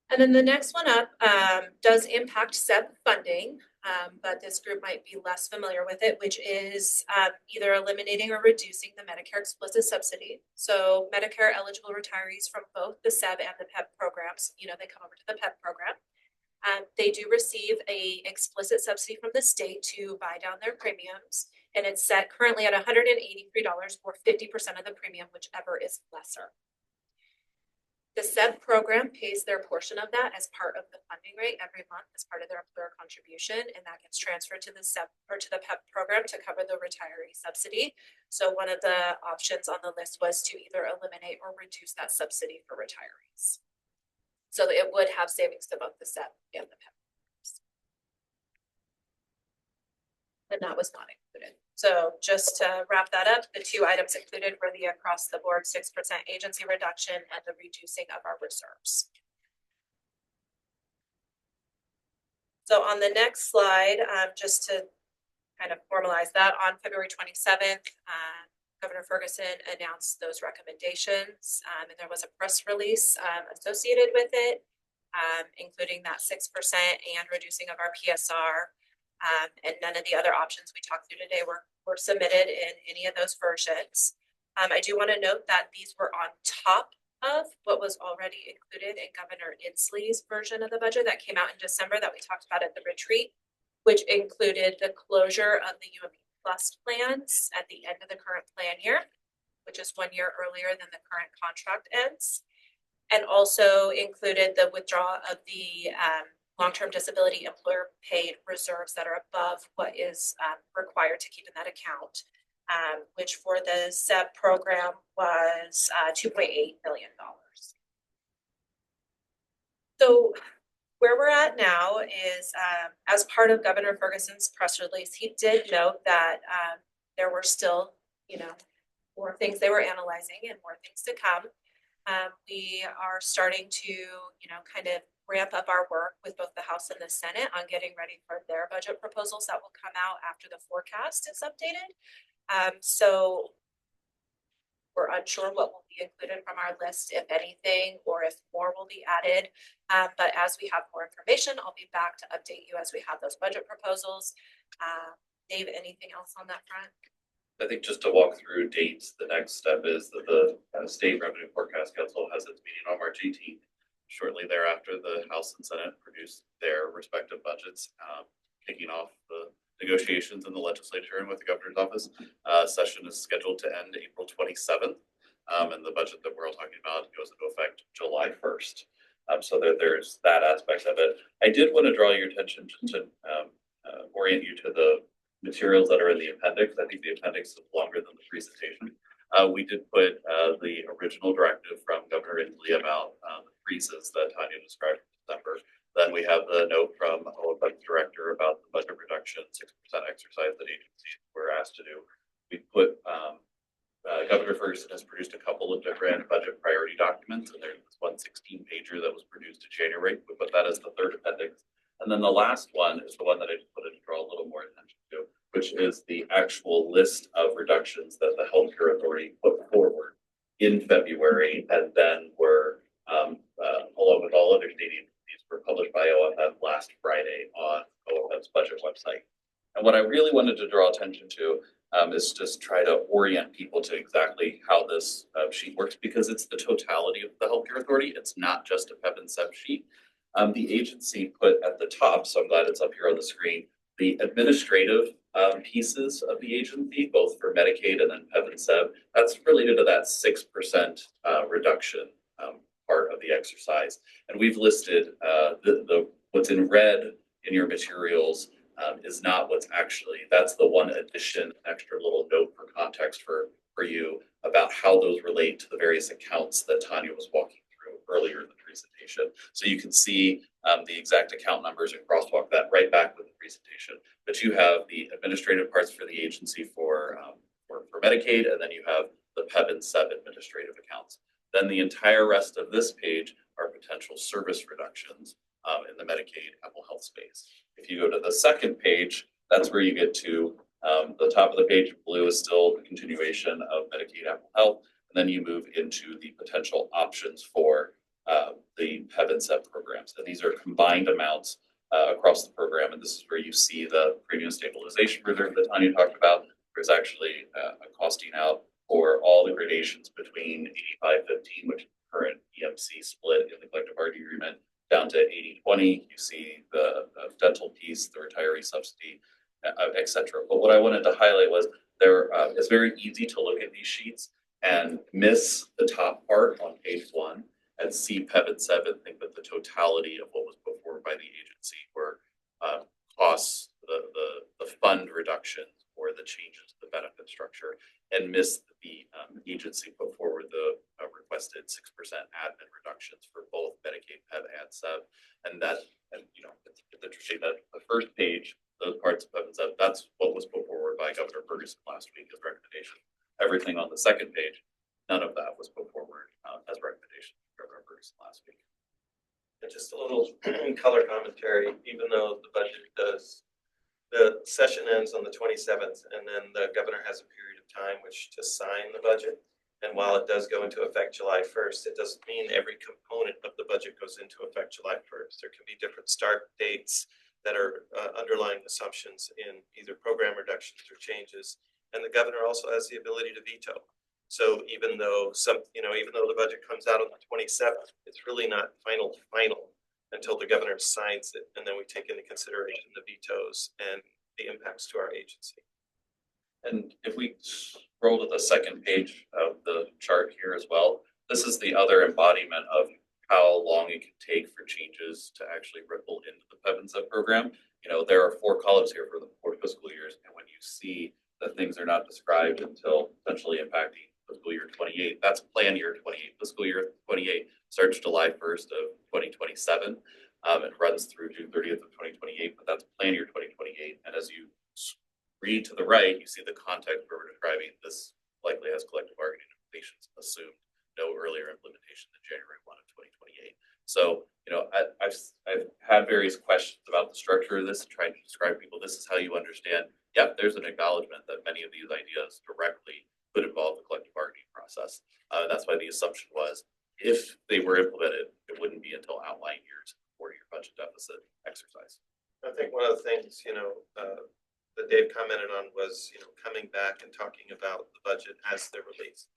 And then the next one up does impact SEB funding, but this group might be less familiar with it, which is either eliminating or reducing the Medicare explicit subsidy. So Medicare eligible retirees from both the SEB and the PEP programs, they come over to the PEP program. They do receive a explicit subsidy from the state to buy down their premiums, and it's set currently at $183 or 50% of the premium, whichever is lesser. The SEB program pays their portion of that as part of the funding rate every month as part of their employer contribution, and that gets transferred to the SEB or to the PEP program to cover the retiree subsidy. So one of the options on the list was to either eliminate or reduce that subsidy for retirees. So it would have savings to both the SEB and the PEP. And that was not included. So just to wrap that up, the 2 items included were the across the board 6% agency reduction and the reducing of our reserves. So on the next slide, just to kind of formalize that, on February 27th, Governor Ferguson announced those recommendations, and there was a press release associated with it, including that 6% and reducing of our PSR. And none of the other options we talked through today were submitted in any of those versions. I do want to note that these were on top of what was already included in Governor Inslee's version of the budget that came out in December that we talked about at the retreat, which included the closure of the UME Plus plans at the end of the current plan year, which is 1 year earlier than the current contract ends, and also included the withdrawal of the long-term disability employer paid reserves that are above what is required to keep in that account, which for the SEB program was $2.8 million. So where we're at now is as part of Governor Ferguson's press release, he did note that there were still, more things they were analyzing and more things to come. We are starting to, kind of ramp up our work with both the House and the Senate on getting ready for their budget proposals that will come out after the forecast is updated. So we're unsure what will be included from our list, if anything, or if more will be added. But as we have more information, I'll be back to update you as we have those budget proposals. Dave, anything else on that front? I think just to walk through dates, the next step is that the State Revenue Forecast Council has its meeting on March 18th. Shortly thereafter, the House and Senate produced their respective budgets, kicking off the negotiations in the legislature and with the governor's office. Session is scheduled to end April 27th, and the budget that we're all talking about goes into effect July 1st. So there's that aspect of it. I did want to draw your attention to orient you to the materials that are in the appendix. I think the appendix is longer than the presentation. We did put the original directive from Governor Inslee about the freezes that Tanya described in December. Then we have the note from our budget director about the budget reduction, 6% exercise that agencies were asked to do. We put Governor Ferguson has produced a couple of different budget priority documents, and there's this 116-pager that was produced in January. We put that as the third appendix. And then the last one is the one that I just put in to draw a little more attention to, which is the actual list of reductions that the healthcare authority put forward in February, and then were, along with all other state agencies, were published by OFM last Friday on OFM's budget website. And what I really wanted to draw attention to is just try to orient people to exactly how this sheet works, because it's the totality of the healthcare authority. It's not just a PEB and SEB sheet. The agency put at the top, so I'm glad it's up here on the screen, the administrative pieces of the agency, both for Medicaid and then PEB and SEB. That's related to that 6% reduction part of the exercise. And we've listed the what's in red in your materials is not what's actually, that's the one addition, extra little note for context for you about how those relate to the various accounts that Tanya was walking through earlier in the presentation. So you can see the exact account numbers and crosswalk that right back with the presentation. But you have the administrative parts for the agency for Medicaid, and then you have the PEB and SEB administrative accounts. Then the entire rest of this page are potential service reductions in the Medicaid Apple Health space. If you go to the second page, that's where you get to the top of the page. Blue is still the continuation of Medicaid Apple Health, and then you move into the potential options for the PEB and SEB programs. And these are combined amounts across the program, and this is where you see the premium stabilization reserve that Tanya talked about. There's actually a costing out for all the gradations between 85-15, which is the current EMC split in the collective bargaining agreement, down to 80-20. You see the dental piece, the retiree subsidy, et cetera. But what I wanted to highlight was it's very easy to look at these sheets and miss the top part on page 1 and see PEB and SEB and think that the totality of what was put forward by the agency were costs, the fund reductions or the changes to the benefit structure, and miss the agency put forward the requested 6% admin reductions for both Medicaid, PEB, and SEB. And it's interesting that the first page, those parts of PEB and SEB, that's what was put forward by Governor Ferguson last week as recommendation. Everything on the second page, none of that was put forward as recommendation from Governor Ferguson last week. And just a little color commentary, even though the budget the session ends on the 27th, and then the governor has a period of time which to sign the budget. And while it does go into effect July 1st, it doesn't mean every component of the budget goes into effect July 1st. There can be different start dates that are underlying assumptions in either program reductions or changes. And the governor also has the ability to veto. So even though the budget comes out on the 27th, it's really not final until the governor signs it, and then we take into consideration the vetoes and the impacts to our agency. And if we scroll to the second page of the chart here as well, this is the other embodiment of how long it can take for changes to actually ripple into the PEB and SEB program. There are 4 columns here for the 4 fiscal years, and when you see that things are not described until potentially impacting fiscal year 28, that's plan year 28. Fiscal year 28 starts July 1st of 2027 and runs through June 30th of 2028, but that's plan year 2028. And as you read to the right, you see the context where we're describing this likely has collective bargaining implications, assumed no earlier implementation than January 1 of 2028. So, I've had various questions about the structure of this and trying to describe to people, this is how you understand. Yep, there's an acknowledgement that many of these ideas directly could involve the collective bargaining process. That's why the assumption was if they were implemented, it wouldn't be until outlying years for your budget deficit exercise. I think one of the things, that Dave commented on was, coming back and talking about the budget as they're released.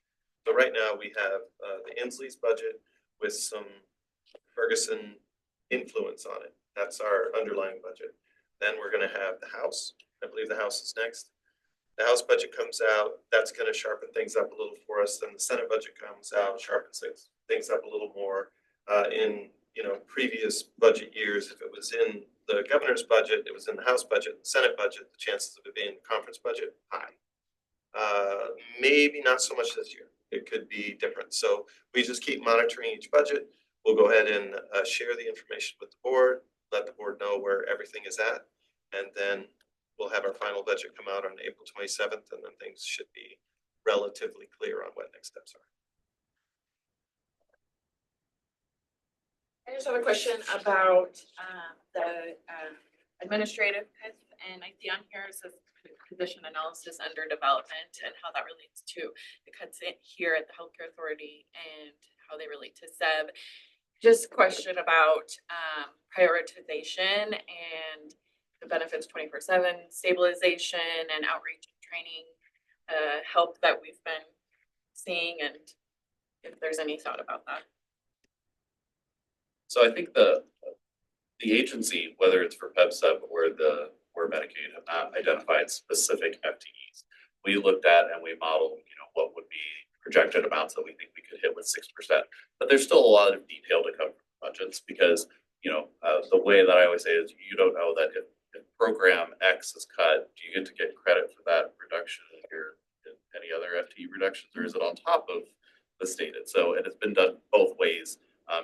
So right now we have the Inslee's budget with some Ferguson influence on it. That's our underlying budget. Then we're going to have the House. I believe the House is next. The House budget comes out. That's going to sharpen things up a little for us. Then the Senate budget comes out, sharpens things up a little more. In previous budget years, if it was in the governor's budget, it was in the House budget, the Senate budget, the chances of it being the conference budget, high. Maybe not so much this year. It could be different. So we just keep monitoring each budget. We'll go ahead and share the information with the board, let the board know where everything is at, and then we'll have our final budget come out on April 27th, and then things should be relatively clear on what next steps are. I just have a question about the administrative cuts, and I see on here it says position analysis under development and how that relates to the cuts in here at the Healthcare Authority and how they relate to SEB. Just question about prioritization and the benefits 24/7 stabilization and outreach and training. help that we've been seeing, and if there's any thought about that. So I think the agency, whether it's for PEBSEB or Medicaid, have not identified specific FTEs. We looked at and we modeled, what would be projected amounts that we think we could hit with 6%. But there's still a lot of detail to come from budgets because, the way that I always say is you don't know that if program X is cut, do you get to get credit for that reduction in any other FTE reductions, or is it on top of the stated? So it has been done both ways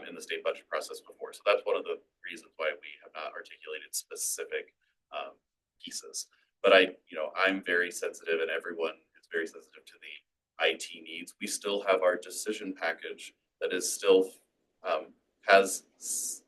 in the state budget process before. So that's one of the reasons why we have not articulated specific pieces. But I'm very sensitive, and everyone is very sensitive to the IT needs. We still have our decision package that is still has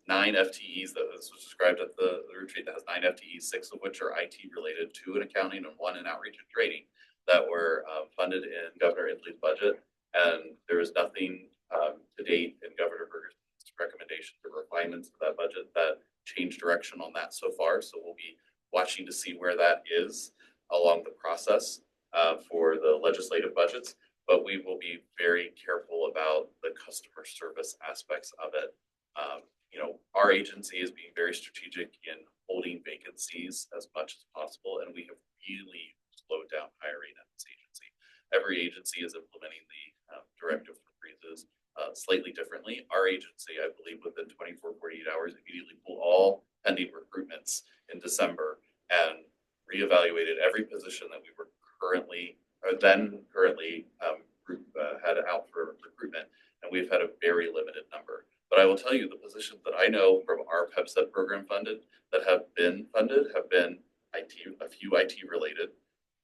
9 FTEs that was described at the retreat, that has 9 FTEs, 6 of which are IT related, 2 in accounting and 1 in outreach and training that were funded in Governor Inslee's budget. And there is nothing to date in Governor Berger's recommendations or refinements of that budget that changed direction on that so far. So we'll be watching to see where that is along the process for the legislative budgets. But we will be very careful about the customer service aspects of it. Our agency is being very strategic in holding vacancies as much as possible, and we have really slowed down hiring at this agency. Every agency is implementing the directive for freezes slightly differently. Our agency, I believe, within 24, 48 hours, immediately pulled all pending recruitments in December and reevaluated every position that we were currently had out for recruitment, and we've had a very limited number. But I will tell you, the positions that I know from our PEBSEB program funded that have been funded have been IT, a few IT related,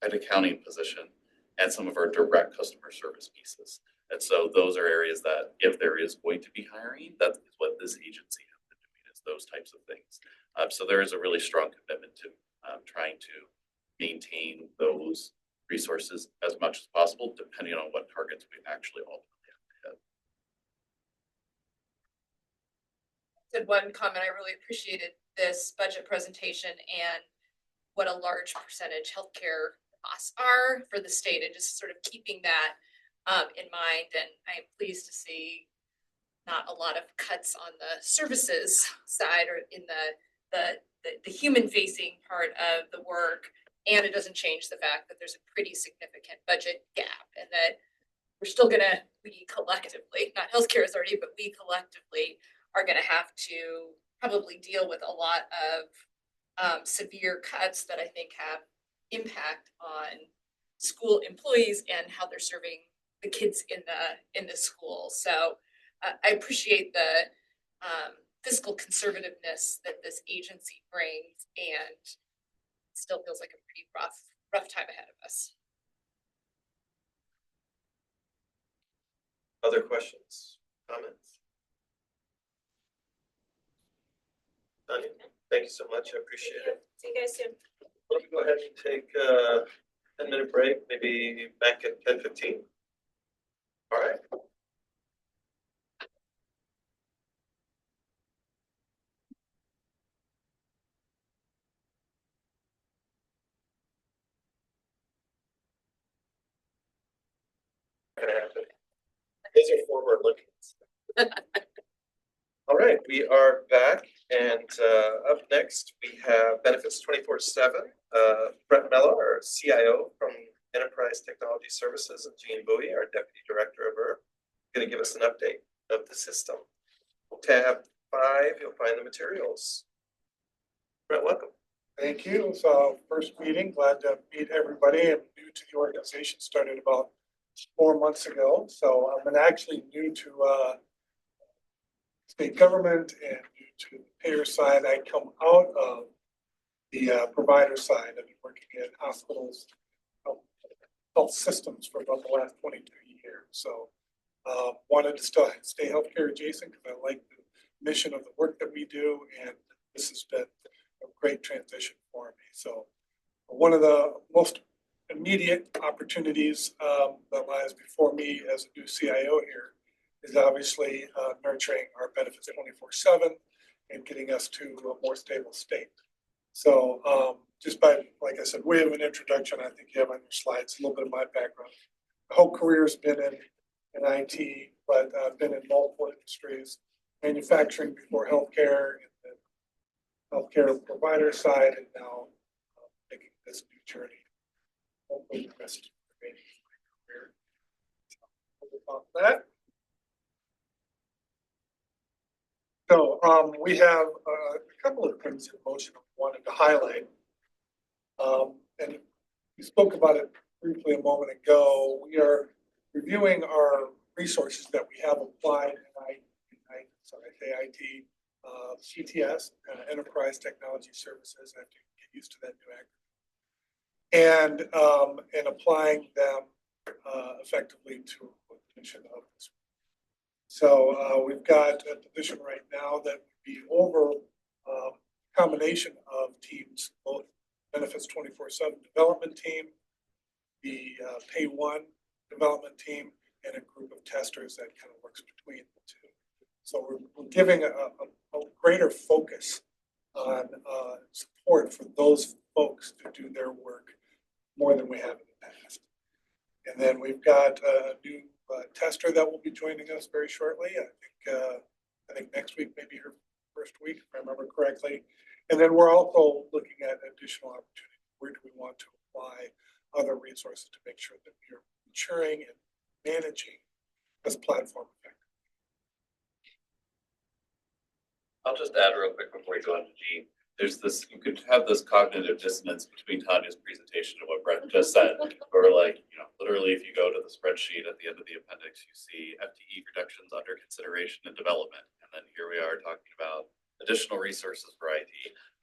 an accounting position, and some of our direct customer service pieces. And so those are areas that if there is going to be hiring, that's what this agency has been doing, is those types of things. So there is a really strong commitment to trying to maintain those resources as much as possible, depending on what targets we actually ultimately have to hit. Said one comment, I really appreciated this budget presentation and what a large percentage healthcare costs are for the state, and just sort of keeping that in mind. And I'm pleased to see not a lot of cuts on the services side or in the human facing part of the work. And it doesn't change the fact that there's a pretty significant budget gap, and that we're still we collectively, not healthcare authority, but we collectively are gonna have to probably deal with a lot of severe cuts that I think have impact on school employees and how they're serving the kids in the school. So I appreciate the fiscal conservativeness that this agency brings, and still feels like a pretty rough time ahead of us. Other questions, comments? Tanya, thank you so much. I appreciate it. See you guys soon. Let me go ahead and take a 10-minute break, maybe back at 10:15. All right. Gonna happen. Those are forward looking. All right, we are back, and up next we have Benefits 24/7. Brett Mello, our CIO from Enterprise Technology Services, and Jean Bowie, our Deputy Director of IRB, going to give us an update of the system. Tab 5, you'll find the materials. Brett, welcome. Thank you. It's our first meeting. Glad to meet everybody. I'm new to the organization, started about 4 months ago. So I'm actually new to state government and new to the payer side. I come out of the provider side. I've been working in hospitals, health systems for about the last 22 years. So wanted to still stay healthcare adjacent because I like the mission of the work that we do, and this has been a great transition for me. So one of the most immediate opportunities that lies before me as a new CIO here is obviously nurturing our benefits 24/7 and getting us to a more stable state. So just by, like I said, way of an introduction, I think you have on your slides, a little bit of my background. My whole career's been in IT, but I've been in multiple industries, manufacturing before healthcare, and then healthcare provider side, and now making this new journey. Hopefully the rest of the remaining of my career. About that. So we have a couple of things in motion I wanted to highlight. And we spoke about it briefly a moment ago. We are reviewing our resources that we have applied in IT, CTS, Enterprise Technology Services. I have to get used to that new acronym. And applying them effectively to a position of this. So we've got a position right now that would be over a combination of teams, both benefits 24/7 development team, the pay one development team, and a group of testers that kind of works between the two. So we're giving a greater focus on support for those folks to do their work more than we have in the past. And then we've got a new tester that will be joining us very shortly. I think next week, maybe her first week, if I remember correctly. And then we're also looking at additional opportunities. Where do we want to apply other resources to make sure that we are maturing and managing this platform effectively? I'll just add real quick before we go on to G. There's this, you could have this cognitive dissonance between Tanya's presentation and what Brett just said, or like, literally if you go to the spreadsheet at the end of the appendix, you see FTE reductions under consideration and development. And then here we are talking about additional resources for IT.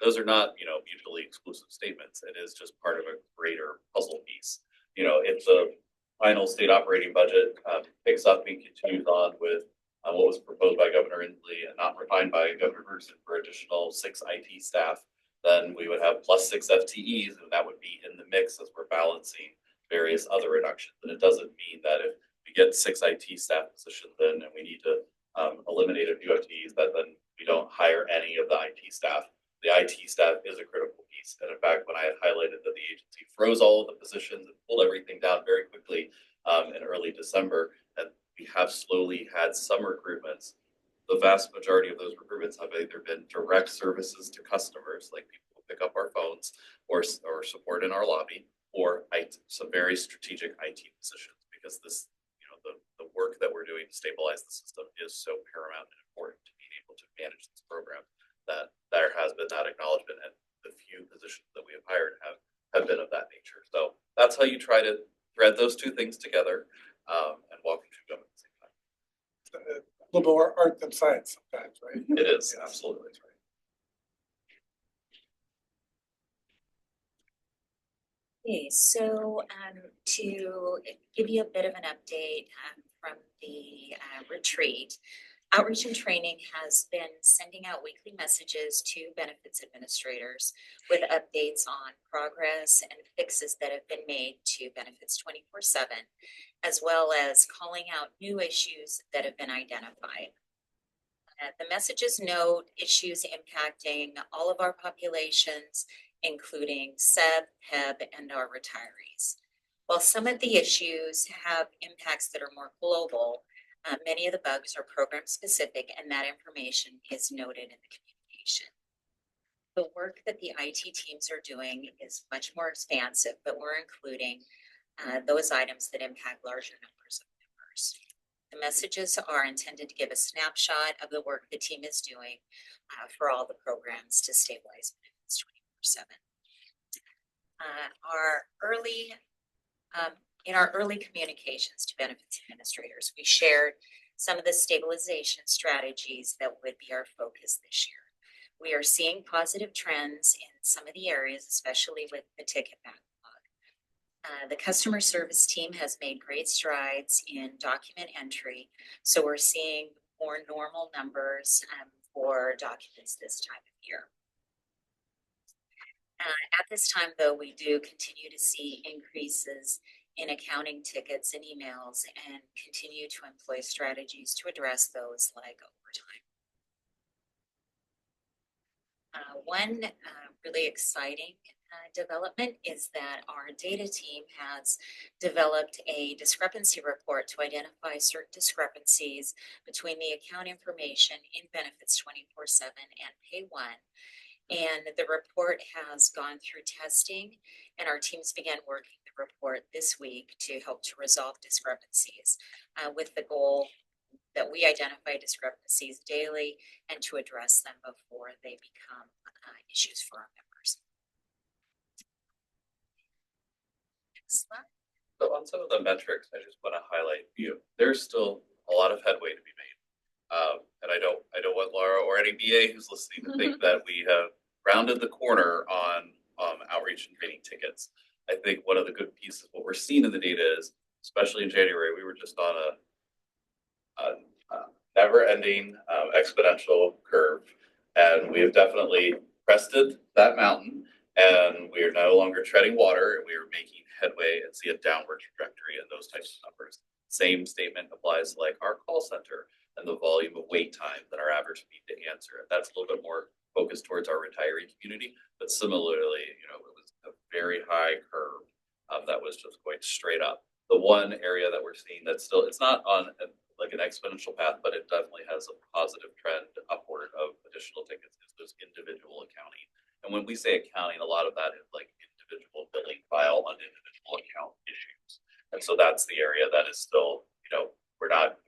Those are not, mutually exclusive statements. It is just part of a greater puzzle piece. If the final state operating budget picks up and continues on with what was proposed by Governor Inslee and not refined by Governor Gerson for additional 6 IT staff, then we would have plus 6 FTEs, and that would be in the mix as we're balancing various other reductions. And it doesn't mean that if we get 6 IT staff positions in and we need to eliminate a few FTEs, that then we don't hire any of the IT staff. The IT staff is a critical piece. And in fact, when I had highlighted that the agency froze all of the positions and pulled everything down very quickly in early December, and we have slowly had some recruitments. The vast majority of those recruitments have either been direct services to customers, like people who pick up our phones or support in our lobby, or some very strategic IT positions, because this, the work that we're doing to stabilize the system is so paramount and important to being able to manage this program that there has been that acknowledgement, and the few positions that we have hired have been of that nature. So that's how you try to thread those two things together and walk through them at the same time. A little more art than science sometimes, right? It is, absolutely. Right. Okay, so to give you a bit of an update from the retreat, Outreach and Training has been sending out weekly messages to benefits administrators with updates on progress and fixes that have been made to benefits 24/7, as well as calling out new issues that have been identified. The messages note issues impacting all of our populations, including SEB, PEB, and our retirees. While some of the issues have impacts that are more global, many of the bugs are program specific, and that information is noted in the communication. The work that the IT teams are doing is much more expansive, but we're including those items that impact larger numbers of members. The messages are intended to give a snapshot of the work the team is doing for all the programs to stabilize benefits 24/7. In our early communications to benefits administrators, we shared some of the stabilization strategies that would be our focus this year. We are seeing positive trends in some of the areas, especially with the ticket backlog. The customer service team has made great strides in document entry, so we're seeing more normal numbers for documents this time of year. At this time, though, we do continue to see increases in accounting tickets and emails, and continue to employ strategies to address those like overtime. One really exciting development is that our data team has developed a discrepancy report to identify certain discrepancies between the account information in Benefits 24/7 and Pay One. And the report has gone through testing, and our teams began working the report this week to help to resolve discrepancies with the goal that we identify discrepancies daily and to address them before they become issues for our members. Next slide. So on some of the metrics, I just want to highlight, there's still a lot of headway to be made. And I don't want Laura or any BA who's listening to think that we have rounded the corner on outreach and training tickets. I think one of the good pieces, what we're seeing in the data is, especially in January, we were just on a never-ending exponential curve, and we have definitely crested that mountain, and we are no longer treading water, and we are making headway and see a downward trajectory in those types of numbers. Same statement applies to like our call center and the volume of wait time that our average need to answer. That's a little bit more focused towards our retiree community, but similarly, it was a very high curve that was just going straight up. The one area that we're seeing that's still, it's not on like an exponential path, but it definitely has a positive trend upward of additional tickets is those individual accounting. And when we say accounting, a lot of that is like individual billing file on individual account issues. And so that's the area that is still, we're not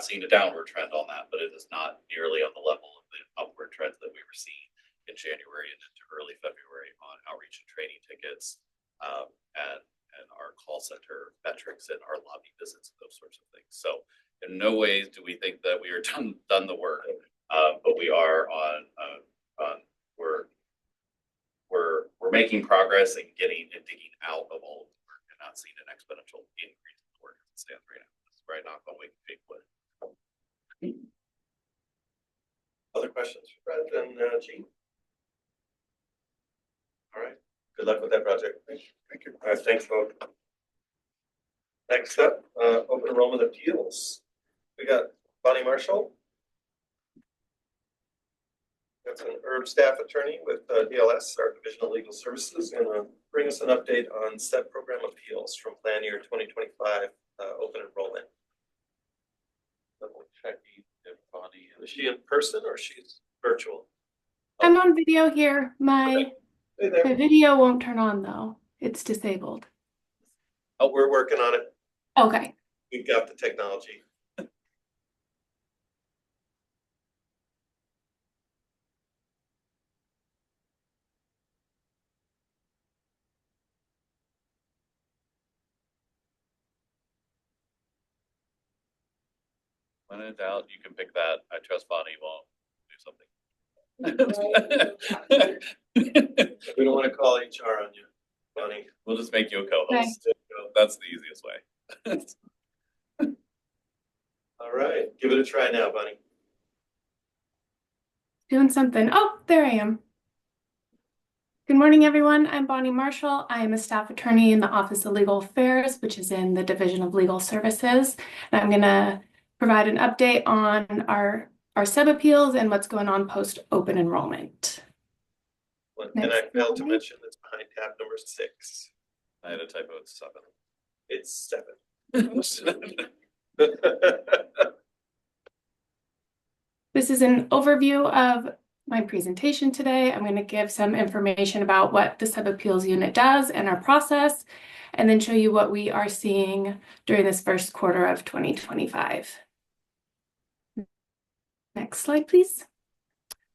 seeing a downward trend on that, but it is not nearly on the level of the upward trends that we were seeing in January and into early February on outreach and training tickets, and our call center metrics and our lobby visits and those sorts of things. So in no ways do we think that we are done the work, but we are we're making progress and digging out of all of the work and not seeing an exponential increase in the work as it stands right now. That's where I knock on wood. Other questions for Brad and Jean? All right. Good luck with that project. Thank you. All right, thanks, folks. Next up, open enrollment appeals. We got Bonnie Marshall. That's an ERB staff attorney with DLS, our Division of Legal Services, and bring us an update on SEB program appeals from plan year 2025 open enrollment. Double check if Bonnie is she in person or she's virtual? I'm on video here. Okay. Hey there. My video won't turn on though. It's disabled. Oh, we're working on it. Okay. We've got the technology. When in doubt, you can pick that. I trust Bonnie won't do something. We don't want to call HR on you, Bonnie. We'll just make you a co-host. That's the easiest way. All right, give it a try now, Bonnie. Doing something. Oh, there I am. Good morning, everyone. I'm Bonnie Marshall. I am a staff attorney in the Office of Legal Affairs, which is in the Division of Legal Services. And I'm going to provide an update on our SEB appeals and what's going on post open enrollment. And I failed to mention it's behind tab number 6. I had a typo, it's 7. It's 7. This is an overview of my presentation today. I'm going to give some information about what the SEB appeals unit does and our process, and then show you what we are seeing during this first quarter of 2025. Next slide, please.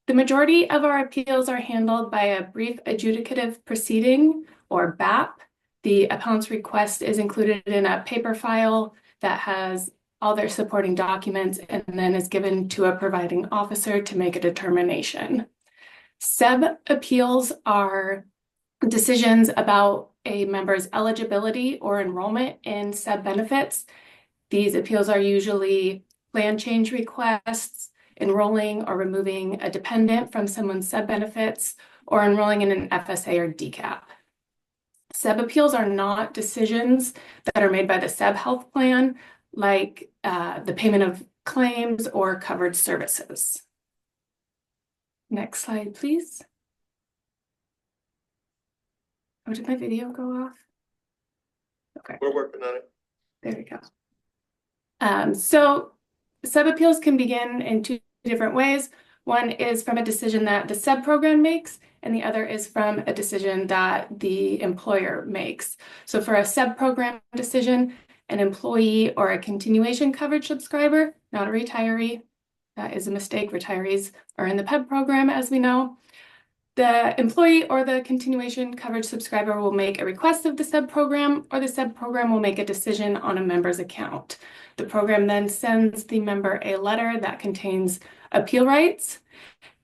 The majority of our appeals are handled by a brief adjudicative proceeding, or BAP. The appellant's request is included in a paper file that has all their supporting documents and then is given to a providing officer to make a determination. SEB appeals are decisions about a member's eligibility or enrollment in SEB benefits. These appeals are usually plan change requests, enrolling or removing a dependent from someone's SEB benefits, or enrolling in an FSA or DCAP. SEB appeals are not decisions that are made by the SEB health plan, like, the payment of claims or covered services. Next slide, please. Oh, did my video go off? Okay. We're working on it. There we go. So SEB appeals can begin in two different ways. One is from a decision that the SEB program makes, and the other is from a decision that the employer makes. So for a SEB program decision, an employee or a continuation coverage subscriber, not a retiree, that is a mistake. Retirees are in the PEB program, as we know. The employee or the continuation coverage subscriber will make a request of the SEB program, or the SEB program will make a decision on a member's account. The program then sends the member a letter that contains appeal rights,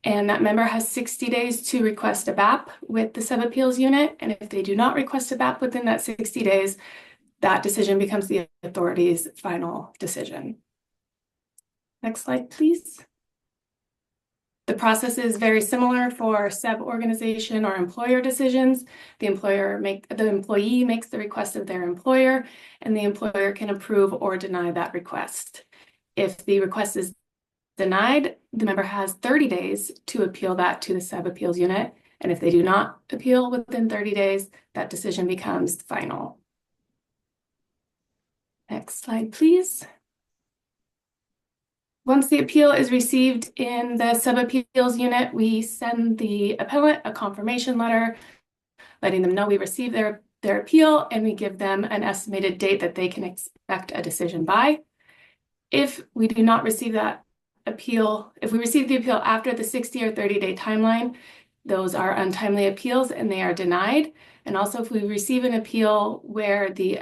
and that member has 60 days to request a BAP with the SEB appeals unit. And if they do not request a BAP within that 60 days, that decision becomes the authority's final decision. Next slide, please. The process is very similar for SEB organization or employer decisions. The employee makes the request of their employer, and the employer can approve or deny that request. If the request is denied, the member has 30 days to appeal that to the SEB appeals unit. And if they do not appeal within 30 days, that decision becomes final. Next slide, please. Once the appeal is received in the SEB appeals unit, we send the appellant a confirmation letter letting them know we received their appeal, and we give them an estimated date that they can expect a decision by. If we do not receive that appeal, if we receive the appeal after the 60 or 30-day timeline, those are untimely appeals and they are denied. And also if we receive an appeal where the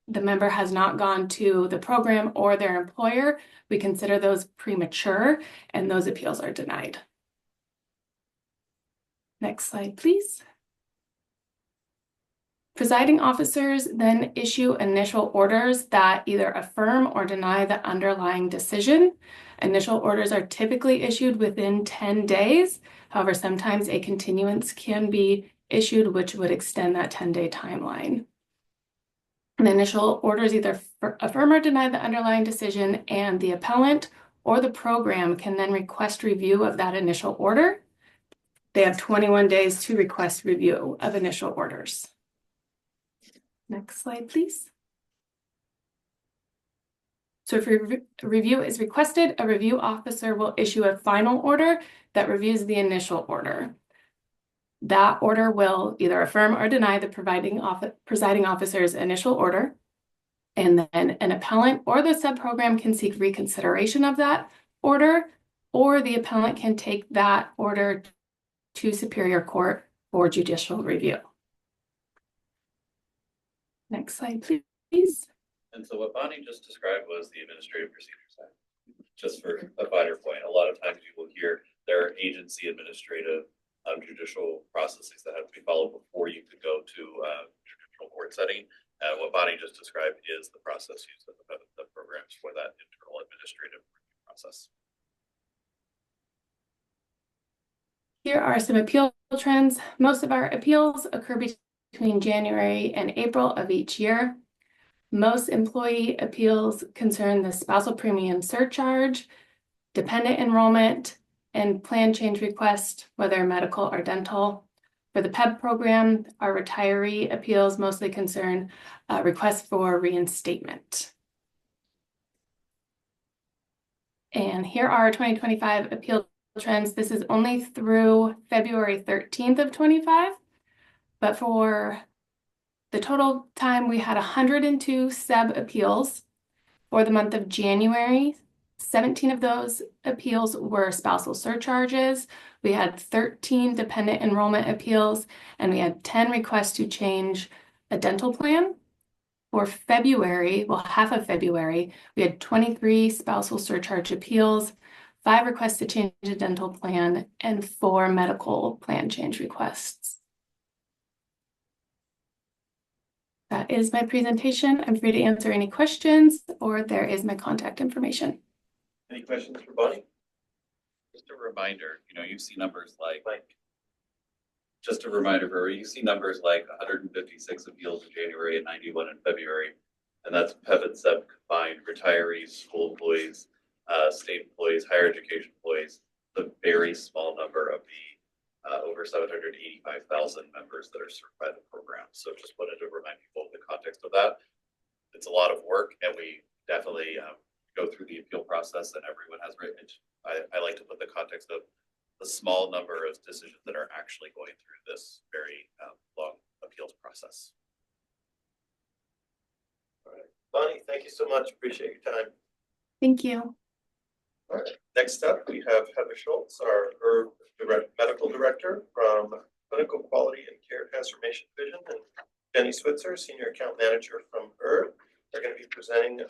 member has not gone to the program or their employer, we consider those premature and those appeals are denied. Next slide, please. Presiding officers then issue initial orders that either affirm or deny the underlying decision. Initial orders are typically issued within 10 days. However, sometimes a continuance can be issued, which would extend that 10-day timeline. The initial orders either affirm or deny the underlying decision, and the appellant or the program can then request review of that initial order. They have 21 days to request review of initial orders. Next slide, please. So if a review is requested, a review officer will issue a final order that reviews the initial order. That order will either affirm or deny the presiding officer's initial order, and then an appellant or the SEB program can seek reconsideration of that order, or the appellant can take that order to Superior Court for judicial review. Next slide, please. And so what Bonnie just described was the Administrative Procedures Act. Just for a finer point, a lot of times you will hear there are agency administrative judicial processes that have to be followed before you could go to judicial court setting. What Bonnie just described is the process used in the programs for that internal administrative process. Here are some appeal trends. Most of our appeals occur between January and April of each year. Most employee appeals concern the spousal premium surcharge, dependent enrollment, and plan change request, whether medical or dental. For the PEB program, our retiree appeals mostly concern requests for reinstatement. And here are our 2025 appeal trends. This is only through February 13th of 25, but for the total time, we had 102 SEB appeals. For the month of January, 17 of those appeals were spousal surcharges. We had 13 dependent enrollment appeals, and we had 10 requests to change a dental plan. For February, well, half of February, we had 23 spousal surcharge appeals, 5 requests to change a dental plan, and 4 medical plan change requests. That is my presentation. I'm free to answer any questions, or there is my contact information. Any questions for Bonnie? Just a reminder, you see numbers like just a reminder for her, you see numbers like 156 appeals in January and 91 in February. And that's PEB and SEB combined, retirees, school employees, state employees, higher education employees. the very small number of the over 785,000 members that are served by the program. So just wanted to remind people of the context of that. It's a lot of work, and we definitely go through the appeal process, and everyone has written it. I like to put the context of the small number of decisions that are actually going through this very long appeals process. All right, Bonnie, thank you so much. Appreciate your time. Thank you. All right, next up, we have Heather Schultz, our medical director from Clinical Quality and Care Transformation Division, and Jenny Switzer, senior account manager from They're going to be presenting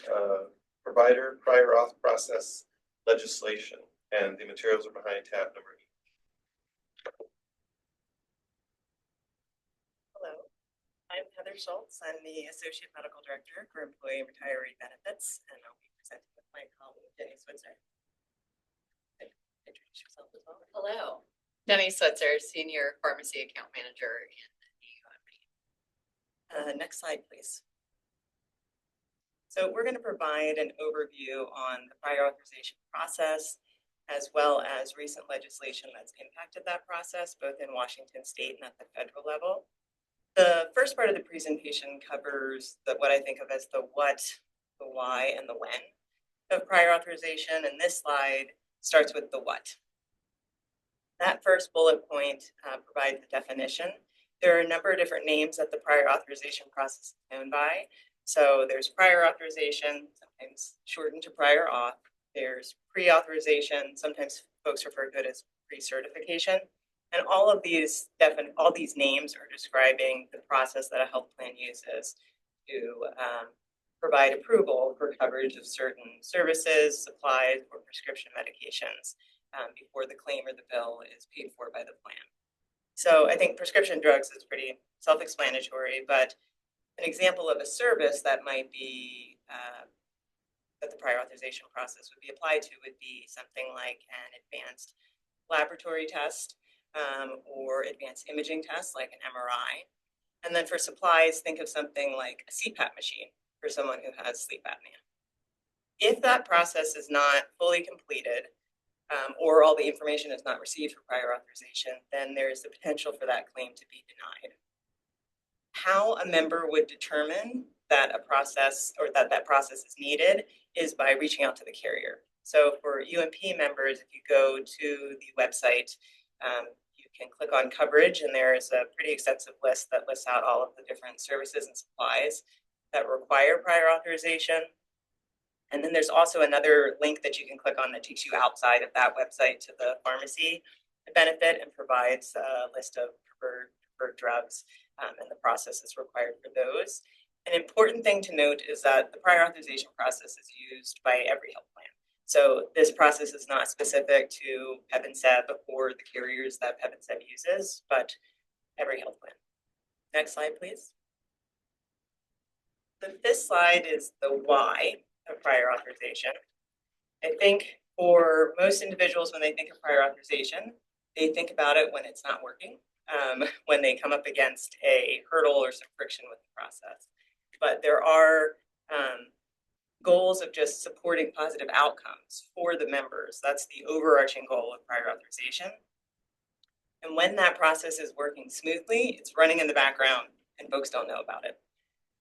provider prior auth process legislation, and the materials are behind tab number 8. Hello, I'm Heather Schultz. I'm the Associate Medical Director for Employee and Retiree Benefits, and I'll be presenting with my colleague, Jenny Switzer. Introduce yourself as well. Hello, Jenny Switzer, Senior Pharmacy Account Manager in the UMP. Next slide, please. So we're going to provide an overview on the prior authorization process, as well as recent legislation that's impacted that process, both in Washington State and at the federal level. The first part of the presentation covers what I think of as the what, the why, and the when of prior authorization, and this slide starts with the what. That first bullet point provides the definition. There are a number of different names that the prior authorization process is known by. So there's prior authorization, sometimes shortened to prior auth. There's pre-authorization, sometimes folks refer to it as pre-certification. And all these names are describing the process that a health plan uses to provide approval for coverage of certain services, supplies, or prescription medications before the claim or the bill is paid for by the plan. So I think prescription drugs is pretty self-explanatory, but an example of a service that might be that the prior authorization process would be applied to would be something like an advanced laboratory test or advanced imaging test like an MRI. And then for supplies, think of something like a CPAP machine for someone who has sleep apnea. If that process is not fully completed or all the information is not received for prior authorization, then there is the potential for that claim to be denied. How a member would determine that a process or that process is needed is by reaching out to the carrier. So for UMP members, if you go to the website, you can click on coverage, and there is a pretty extensive list that lists out all of the different services and supplies that require prior authorization. And then there's also another link that you can click on that takes you outside of that website to the pharmacy benefit and provides a list of preferred drugs and the processes required for those. An important thing to note is that the prior authorization process is used by every health plan. So this process is not specific to PEB and SEB or the carriers that PEB and SEB uses, but every health plan. Next slide, please. This slide is the why of prior authorization. I think for most individuals, when they think of prior authorization, they think about it when it's not working, when they come up against a hurdle or some friction with the process. But there are goals of just supporting positive outcomes for the members. That's the overarching goal of prior authorization. And when that process is working smoothly, it's running in the background and folks don't know about it.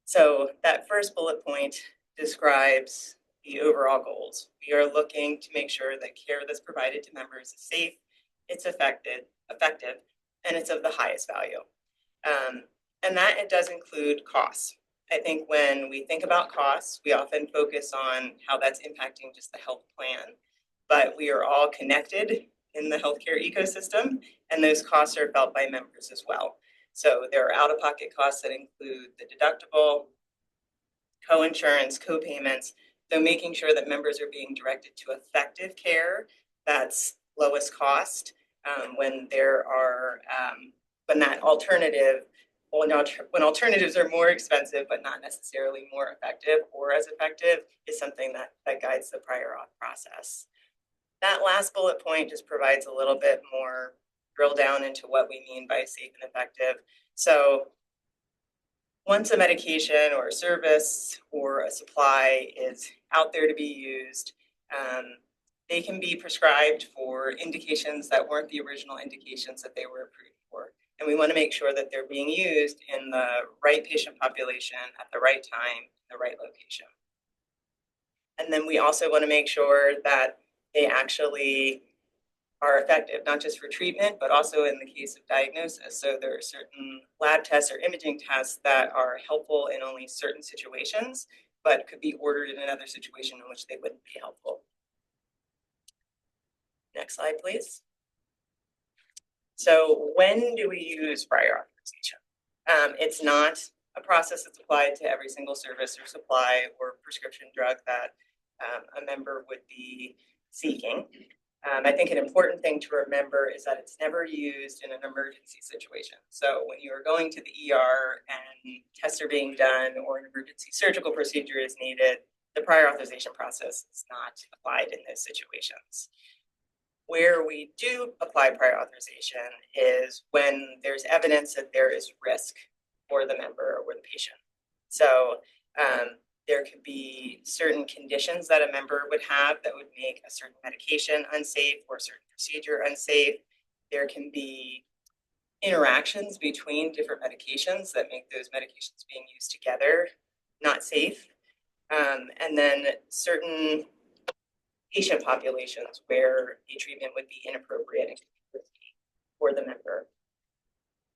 So that first bullet point describes the overall goals. We are looking to make sure that care that's provided to members is safe, it's effective, and it's of the highest value. And that it does include costs. I think when we think about costs, we often focus on how that's impacting just the health plan, but we are all connected in the healthcare ecosystem, and those costs are felt by members as well. So there are out-of-pocket costs that include the deductible, co-insurance, co-payments, so making sure that members are being directed to effective care that's lowest cost when there are when alternatives are more expensive but not necessarily more effective or as effective is something that guides the prior auth process. That last bullet point just provides a little bit more drill down into what we mean by safe and effective. So once a medication or a service or a supply is out there to be used, they can be prescribed for indications that weren't the original indications that they were approved for. And we want to make sure that they're being used in the right patient population at the right time, the right location. And then we also want to make sure that they actually are effective, not just for treatment, but also in the case of diagnosis. So there are certain lab tests or imaging tests that are helpful in only certain situations, but could be ordered in another situation in which they wouldn't be helpful. Next slide, please. So when do we use prior authorization? It's not a process that's applied to every single service or supply or prescription drug that a member would be seeking. I think an important thing to remember is that it's never used in an emergency situation. So when you are going to the ER and tests are being done or an emergency surgical procedure is needed, the prior authorization process is not applied in those situations. Where we do apply prior authorization is when there's evidence that there is risk for the member or the patient. So there could be certain conditions that a member would have that would make a certain medication unsafe or a certain procedure unsafe. There can be interactions between different medications that make those medications being used together not safe. And then certain patient populations where a treatment would be inappropriate and risky for the member.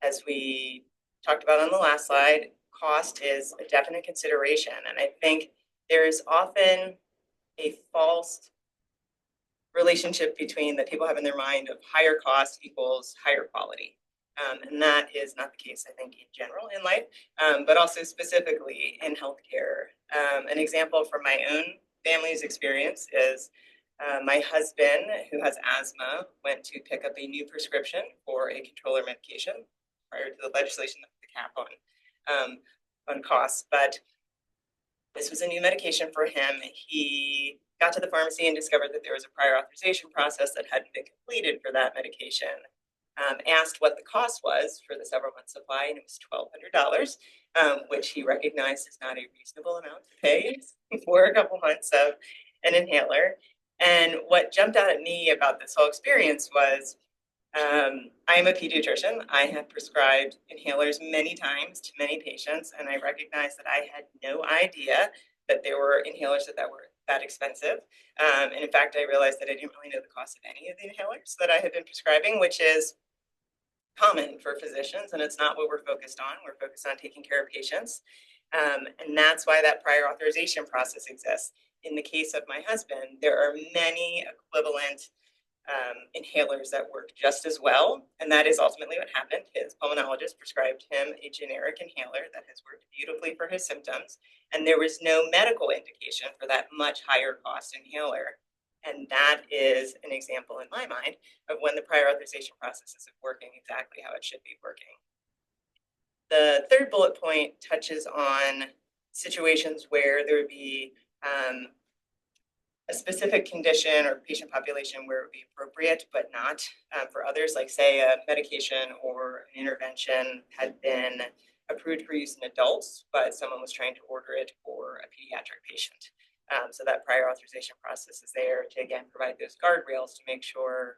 As we talked about on the last slide, cost is a definite consideration. And I think there's often a false relationship between that people have in their mind of higher cost equals higher quality. And that is not the case, I think, in general in life, but also specifically in healthcare. An example from my own family's experience is my husband, who has asthma, went to pick up a new prescription for a controller medication prior to the legislation that put the cap on costs. But this was a new medication for him. He got to the pharmacy and discovered that there was a prior authorization process that hadn't been completed for that medication. Asked what the cost was for the several month supply, and it was $1,200, which he recognized is not a reasonable amount to pay for a couple months of an inhaler. And what jumped out at me about this whole experience was I am a pediatrician. I have prescribed inhalers many times to many patients, and I recognized that I had no idea that there were inhalers that were that expensive. And in fact, I realized that I didn't really know the cost of any of the inhalers that I had been prescribing, which is common for physicians, and it's not what we're focused on. We're focused on taking care of patients. And that's why that prior authorization process exists. In the case of my husband, there are many equivalent inhalers that work just as well. And that is ultimately what happened. His pulmonologist prescribed him a generic inhaler that has worked beautifully for his symptoms. And there was no medical indication for that much higher cost inhaler. And that is an example in my mind of when the prior authorization process isn't working exactly how it should be working. The third bullet point touches on situations where there would be a specific condition or patient population where it would be appropriate, but not for others, like say a medication or an intervention had been approved for use in adults, but someone was trying to order it for a pediatric patient. So that prior authorization process is there to, again, provide those guardrails to make sure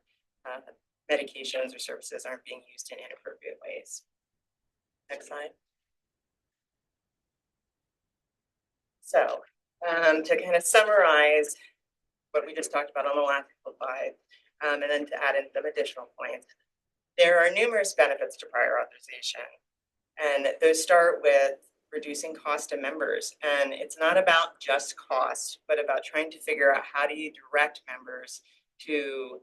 medications or services aren't being used in inappropriate ways. Next slide. So to kind of summarize what we just talked about on the last slide, and then to add in some additional points, there are numerous benefits to prior authorization. And those start with reducing cost to members. And it's not about just cost, but about trying to figure out how do you direct members to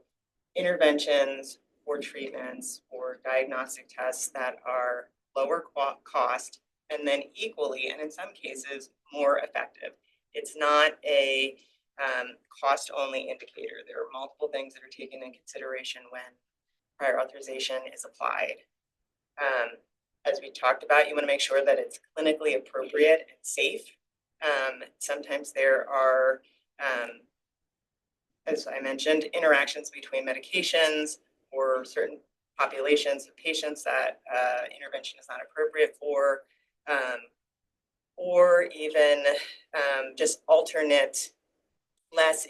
interventions or treatments or diagnostic tests that are lower cost and then equally, and in some cases, more effective. It's not a cost-only indicator. There are multiple things that are taken in consideration when prior authorization is applied. As we talked about, you want to make sure that it's clinically appropriate and safe. Sometimes there are, as I mentioned, interactions between medications or certain populations of patients that intervention is not appropriate for, or even just alternate, less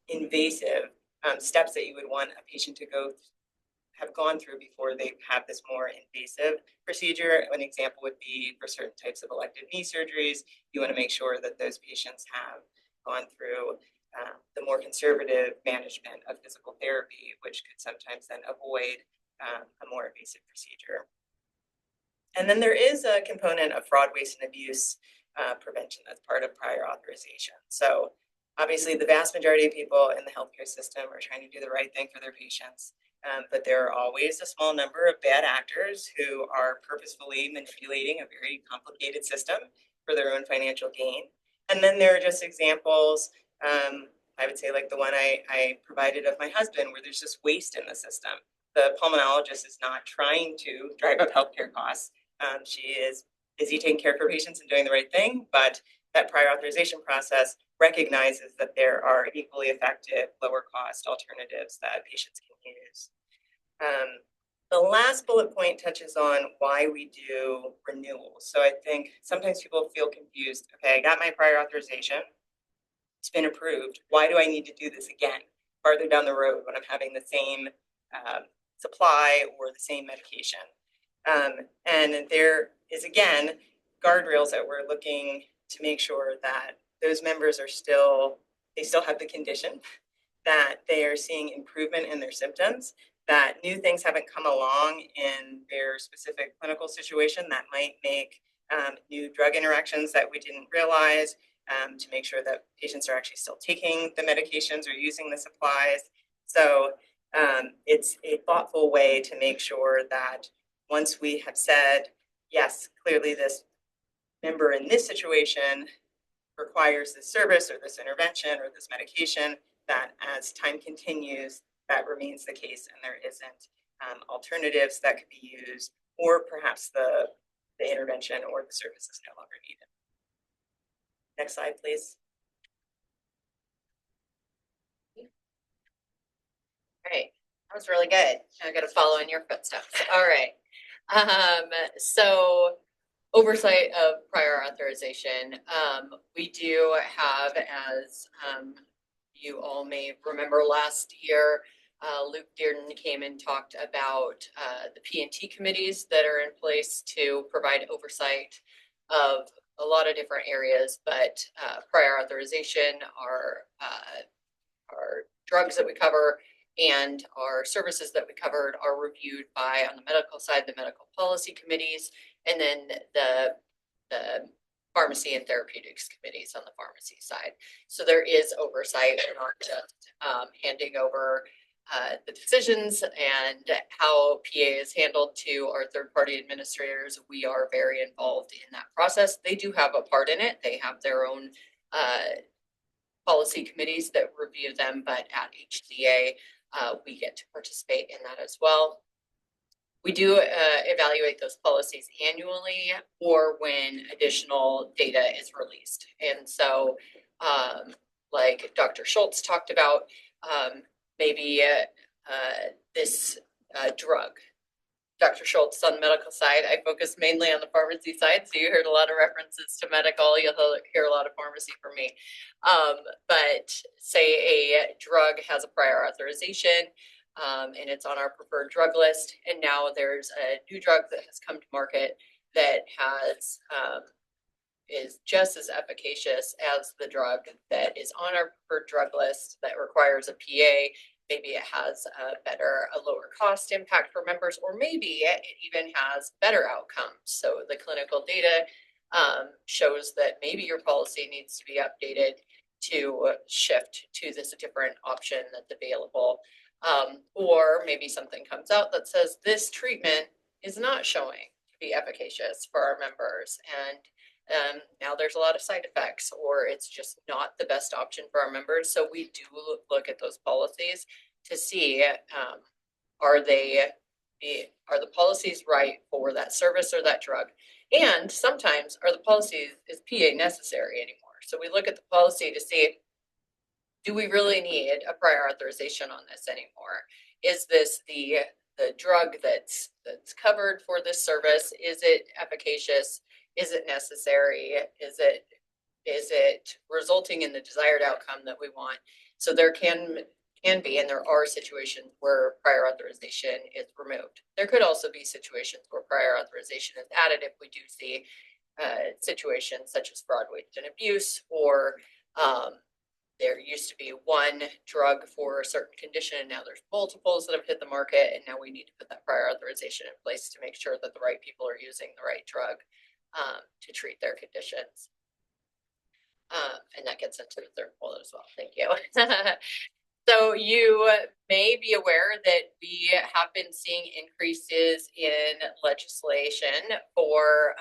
invasive steps that you would want a patient to have gone through before they have this more invasive procedure. An example would be for certain types of elective knee surgeries, you want to make sure that those patients have gone through the more conservative management of physical therapy, which could sometimes then avoid a more invasive procedure. And then there is a component of fraud, waste, and abuse prevention that's part of prior authorization. So obviously the vast majority of people in the healthcare system are trying to do the right thing for their patients. But there are always a small number of bad actors who are purposefully manipulating a very complicated system for their own financial gain. And then there are just examples, I would say like the one I provided of my husband, where there's just waste in the system. The pulmonologist is not trying to drive up healthcare costs. She is busy taking care of her patients and doing the right thing, but that prior authorization process recognizes that there are equally effective, lower cost alternatives that patients can use. The last bullet point touches on why we do renewals. So I think sometimes people feel confused. Okay, I got my prior authorization. It's been approved. Why do I need to do this again farther down the road when I'm having the same supply or the same medication? And there is, again, guardrails that we're looking to make sure that those members are still have the condition, that they are seeing improvement in their symptoms, that new things haven't come along in their specific clinical situation that might make new drug interactions that we didn't realize, to make sure that patients are actually still taking the medications or using the supplies. So it's a thoughtful way to make sure that once we have said, yes, clearly this member in this situation requires this service or this intervention or this medication, that as time continues, that remains the case and there isn't alternatives that could be used, or perhaps the intervention or the service is no longer needed. Next slide, please. Great. That was really good. I got to follow in your footsteps. All right. So oversight of prior authorization. We do have, as you all may remember last year, Luke Dearden came and talked about the P&T committees that are in place to provide oversight of a lot of different areas, but prior authorization are drugs that we cover and our services that we covered are reviewed by, on the medical side, the medical policy committees, and then the pharmacy and therapeutics committees on the pharmacy side. So there is oversight. We're not just handing over the decisions and how PA is handled to our third-party administrators. We are very involved in that process. They do have a part in it. They have their own policy committees that review them, but at HCA, we get to participate in that as well. We do evaluate those policies annually or when additional data is released. And so, like Dr. Schultz talked about, maybe this drug. Dr. Schultz on the medical side, I focus mainly on the pharmacy side, so you heard a lot of references to medical, you'll hear a lot of pharmacy from me. But say a drug has a prior authorization, and it's on our preferred drug list, and now there's a new drug that has come to market that has is just as efficacious as the drug that is on our preferred drug list that requires a PA. Maybe it has a lower cost impact for members, or maybe it even has better outcomes. So the clinical data shows that maybe your policy needs to be updated to shift to this different option that's available. Or maybe something comes out that says this treatment is not showing to be efficacious for our members. And now there's a lot of side effects, or it's just not the best option for our members. So we do look at those policies to see, are the policies right for that service or that drug? And sometimes is PA necessary anymore? So we look at the policy to see, do we really need a prior authorization on this anymore? Is this the drug that's covered for this service? Is it efficacious? Is it necessary? Is it resulting in the desired outcome that we want? So there can can be, and there are situations where prior authorization is removed. There could also be situations where prior authorization is added if we do see situations such as fraud, waste, and abuse, or there used to be one drug for a certain condition, and now there's multiples that have hit the market, and now we need to put that prior authorization in place to make sure that the right people are using the right drug to treat their conditions. And that gets into the third bullet as well. Thank you. So you may be aware that we have been seeing increases in legislation for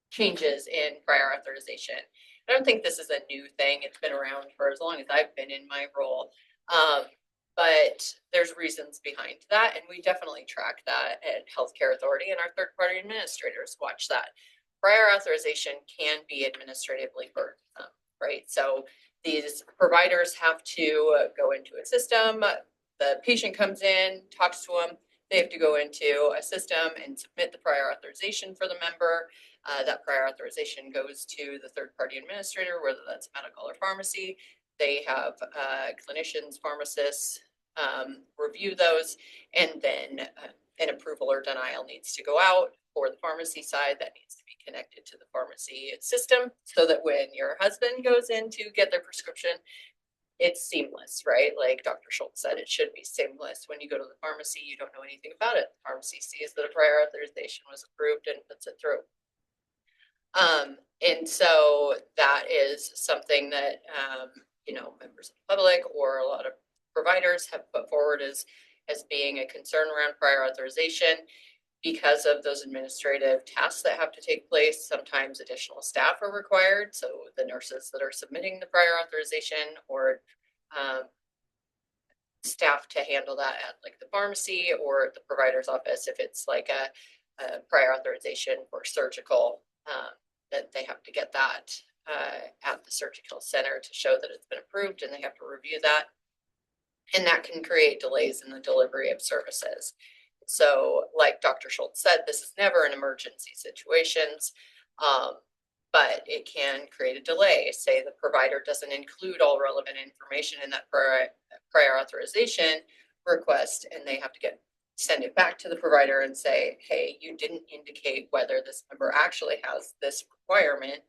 changes in prior authorization. I don't think this is a new thing. It's been around for as long as I've been in my role. But there's reasons behind that, and we definitely track that at Healthcare Authority, and our third-party administrators watch that. Prior authorization can be administratively burdensome, right? So these providers have to go into a system. The patient comes in, talks to them. They have to go into a system and submit the prior authorization for the member. That prior authorization goes to the third-party administrator, whether that's medical or pharmacy. They have clinicians, pharmacists review those, and then an approval or denial needs to go out. For the pharmacy side, that needs to be connected to the pharmacy system so that when your husband goes in to get their prescription, it's seamless, right? Like Dr. Schultz said, it should be seamless. When you go to the pharmacy, you don't know anything about it. The pharmacy sees that a prior authorization was approved and puts it through. And so that is something that, members of the public or a lot of providers have put forward as being a concern around prior authorization. Because of those administrative tasks that have to take place, sometimes additional staff are required. So the nurses that are submitting the prior authorization, or staff to handle that at like the pharmacy or the provider's office. If it's like a prior authorization for surgical, that they have to get that at the surgical center to show that it's been approved, and they have to review that. And that can create delays in the delivery of services. So like Dr. Schultz said, this is never an emergency situations, but it can create a delay. Say the provider doesn't include all relevant information in that prior authorization request, and they have to send it back to the provider and say, hey, you didn't indicate whether this member actually has this requirement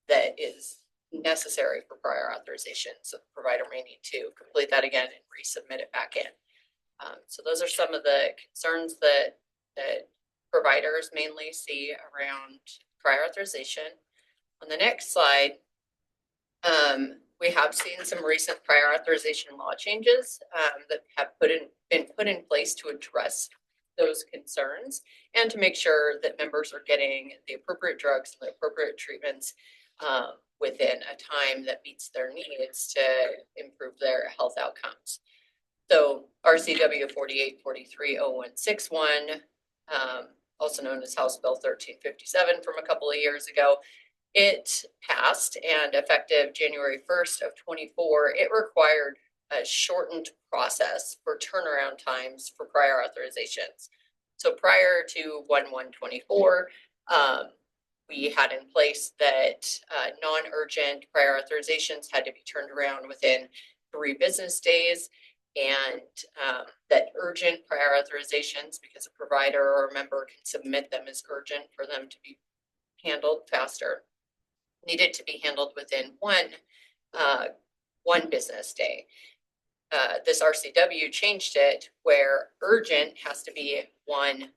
that is necessary for prior authorization. So the provider may need to complete that again and resubmit it back in. So those are some of the concerns that providers mainly see around prior authorization. On the next slide, we have seen some recent prior authorization law changes that have been put in place to address those concerns and to make sure that members are getting the appropriate drugs and the appropriate treatments within a time that meets their needs to improve their health outcomes. So RCW 48430161, also known as House Bill 1357 from a couple of years ago, it passed, and effective January 1st of 24, it required a shortened process for turnaround times for prior authorizations. So prior to 1/1/24, we had in place that non-urgent prior authorizations had to be turned around within 3 business days, and that urgent prior authorizations, because a provider or a member can submit them as urgent for them to be handled faster, needed to be handled within one business day. This RCW changed it where urgent has to be 1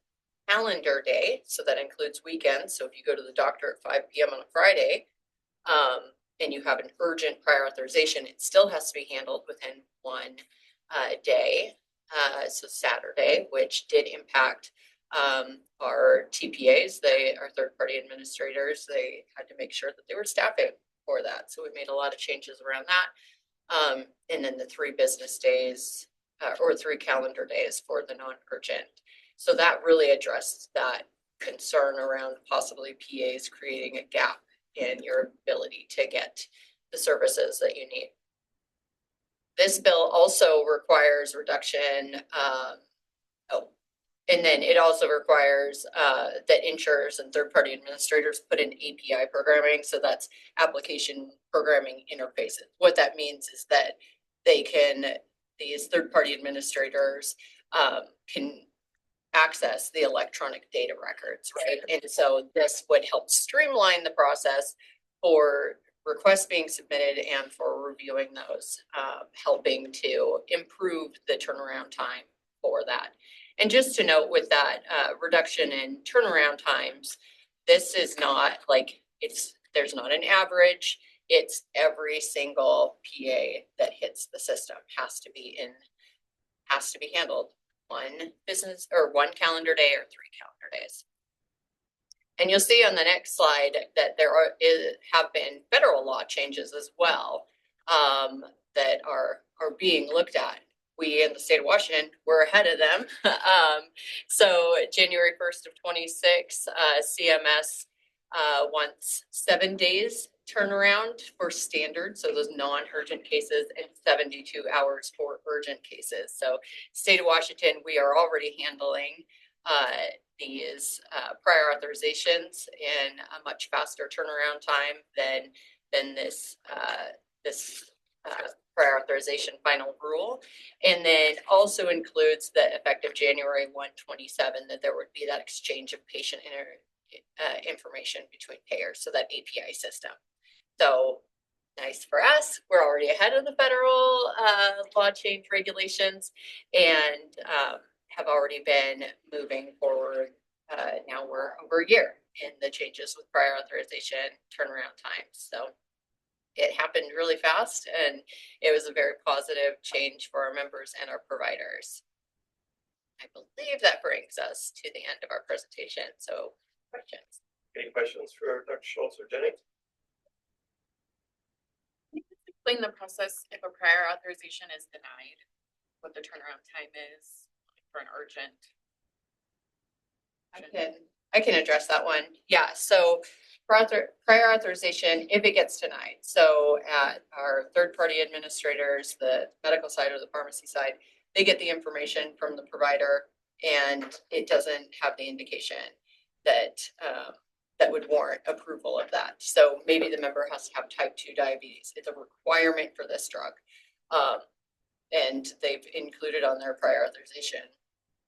calendar day, so that includes weekends. So if you go to the doctor at 5 p.m. on a Friday, and you have an urgent prior authorization, it still has to be handled within 1 day. So Saturday, which did impact our TPAs, our third-party administrators. They had to make sure that they were staffing for that. So we made a lot of changes around that. And then the 3 business days or 3 calendar days for the non-urgent. So that really addressed that concern around possibly PAs creating a gap in your ability to get the services that you need. This bill also requires reduction. And then it also requires that insurers and third-party administrators put in API programming. So that's application programming interfaces. What that means is that these third-party administrators can access the electronic data records, right? And so this would help streamline the process for requests being submitted and for reviewing those, helping to improve the turnaround time for that. And just to note with that reduction in turnaround times, this is not like there's not an average. It's every single PA that hits the system has to be handled one business or one calendar day or 3 calendar days. And you'll see on the next slide that there have been federal law changes as well that are being looked at. We in the state of Washington, we're ahead of them. So January 1st of 26, CMS wants 7 days turnaround for standard, so those non-urgent cases, and 72 hours for urgent cases. So state of Washington, we are already handling these prior authorizations in a much faster turnaround time than this prior authorization final rule. And then also includes the effective January 1, 27, that there would be that exchange of patient information between payers, so that API system. So nice for us. We're already ahead of the federal law change regulations and have already been moving forward. Now we're over a year in the changes with prior authorization turnaround times. So it happened really fast and it was a very positive change for our members and our providers. I believe that brings us to the end of our presentation. So questions? Any questions for Dr. Schultz or Jenny? Explain the process if a prior authorization is denied, what the turnaround time is for an urgent. I can address that one. Yeah, so prior authorization, if it gets denied. So at our third-party administrators, the medical side or the pharmacy side, they get the information from the provider and it doesn't have the indication that that would warrant approval of that. So maybe the member has to have type 2 diabetes. It's a requirement for this drug. And they've included on their prior authorization,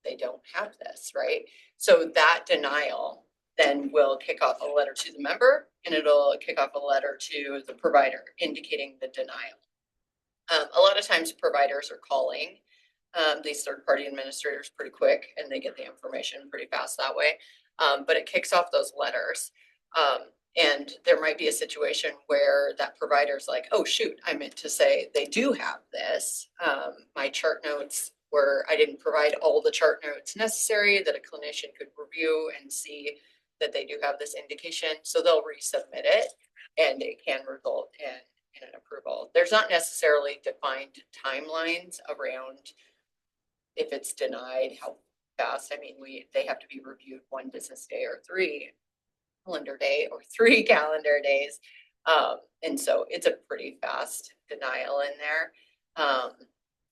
they don't have this, right? So that denial then will kick off a letter to the member and it'll kick off a letter to the provider indicating the denial. A lot of times providers are calling these third-party administrators pretty quick and they get the information pretty fast that way. But it kicks off those letters. And there might be a situation where that provider's like, oh, shoot, I meant to say they do have this. My chart notes I didn't provide all the chart notes necessary that a clinician could review and see that they do have this indication. So they'll resubmit it and it can result in an approval. There's not necessarily defined timelines around if it's denied, how fast. I mean, they have to be reviewed 1 business day or 3 calendar day or 3 calendar days. And so it's a pretty fast denial in there.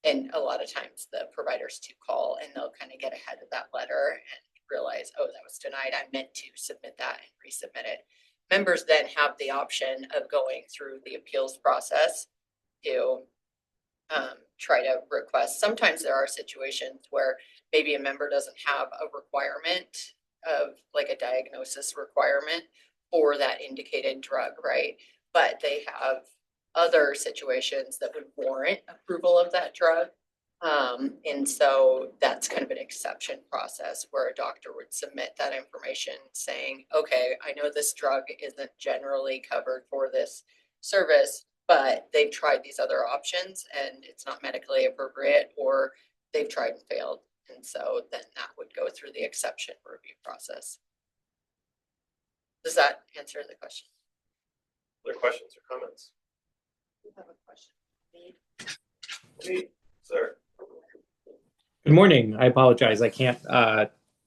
And a lot of times the providers do call and they'll kind of get ahead of that letter and realize, oh, that was denied. I meant to submit that and resubmit it. Members then have the option of going through the appeals process to try to request. Sometimes there are situations where maybe a member doesn't have a requirement of like a diagnosis requirement for that indicated drug, right? But they have other situations that would warrant approval of that drug. And so that's kind of an exception process where a doctor would submit that information saying, okay, I know this drug isn't generally covered for this service, but they've tried these other options and it's not medically appropriate, or they've tried and failed. And so then that would go through the exception review process. Does that answer the question? Other questions or comments? You have a question. Please, sir. Good morning. I apologize. I can't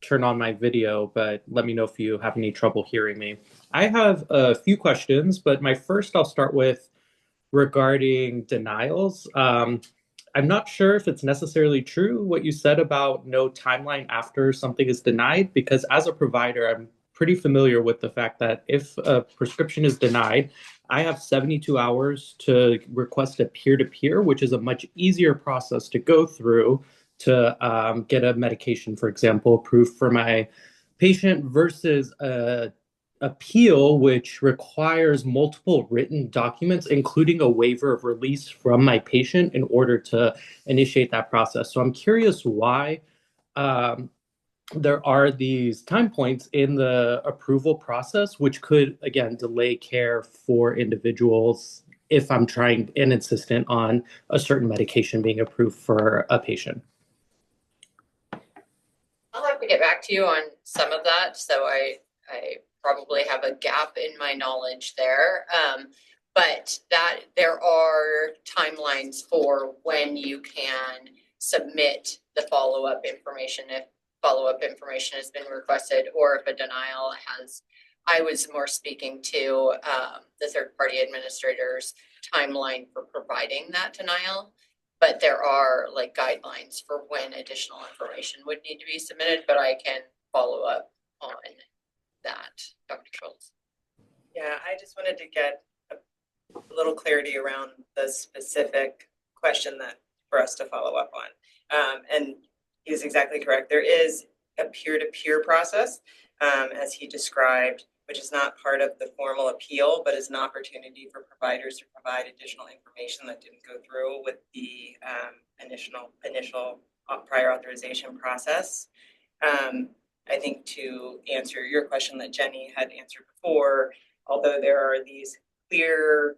turn on my video, but let me know if you have any trouble hearing me. I have a few questions, but my first I'll start with regarding denials. I'm not sure if it's necessarily true what you said about no timeline after something is denied, because as a provider, I'm pretty familiar with the fact that if a prescription is denied, I have 72 hours to request a peer-to-peer, which is a much easier process to go through to get a medication, for example, approved for my patient versus a appeal, which requires multiple written documents, including a waiver of release from my patient in order to initiate that process. So I'm curious why um, there are these time points in the approval process, which could, again, delay care for individuals if I'm trying and insistent on a certain medication being approved for a patient. I'll have to get back to you on some of that. So I probably have a gap in my knowledge there. But that there are timelines for when you can submit the follow-up information if follow-up information has been requested or if a denial has. I was more speaking to the third-party administrator's timeline for providing that denial. But there are like guidelines for when additional information would need to be submitted, but I can follow up on that, Dr. Schultz. Yeah, I just wanted to get a little clarity around the specific question that for us to follow up on. And he's exactly correct. There is a peer-to-peer process, as he described, which is not part of the formal appeal, but is an opportunity for providers to provide additional information that didn't go through with the initial prior authorization process. I think to answer your question that Jenny had answered before, although there are these clear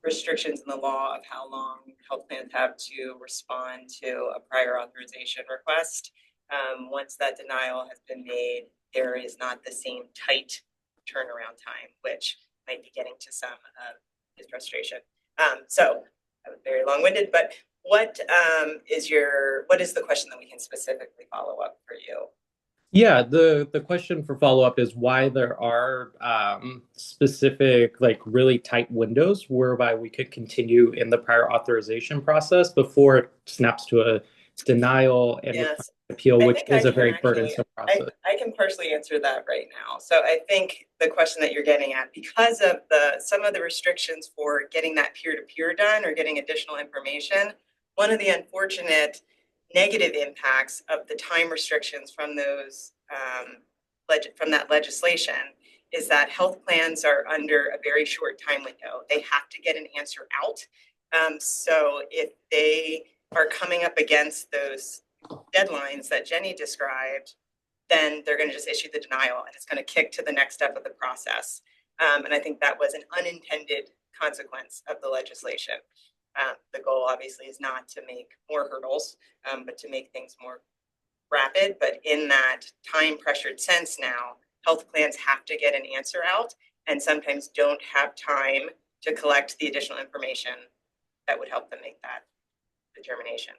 restrictions in the law of how long health plans have to respond to a prior authorization request, once that denial has been made, there is not the same tight turnaround time, which might be getting to some of his frustration. So I was very long-winded, but what is the question that we can specifically follow up for you? Yeah, the question for follow-up is why there are specific, like really tight windows whereby we could continue in the prior authorization process before it snaps to a denial and Yes. appeal, which is a I very can burdensome process. I can partially answer that right now. So I think the question that you're getting at, because of some of the restrictions for getting that peer-to-peer done or getting additional information, one of the unfortunate negative impacts of the time restrictions from those from that legislation is that health plans are under a very short time window. They have to get an answer out. So if they are coming up against those deadlines that Jenny described, then they're going to just issue the denial and it's going to kick to the next step of the process. And I think that was an unintended consequence of the legislation. The goal obviously is not to make more hurdles, but to make things more rapid. But in that time pressured sense now, health plans have to get an answer out and sometimes don't have time to collect the additional information that would help them make that determination.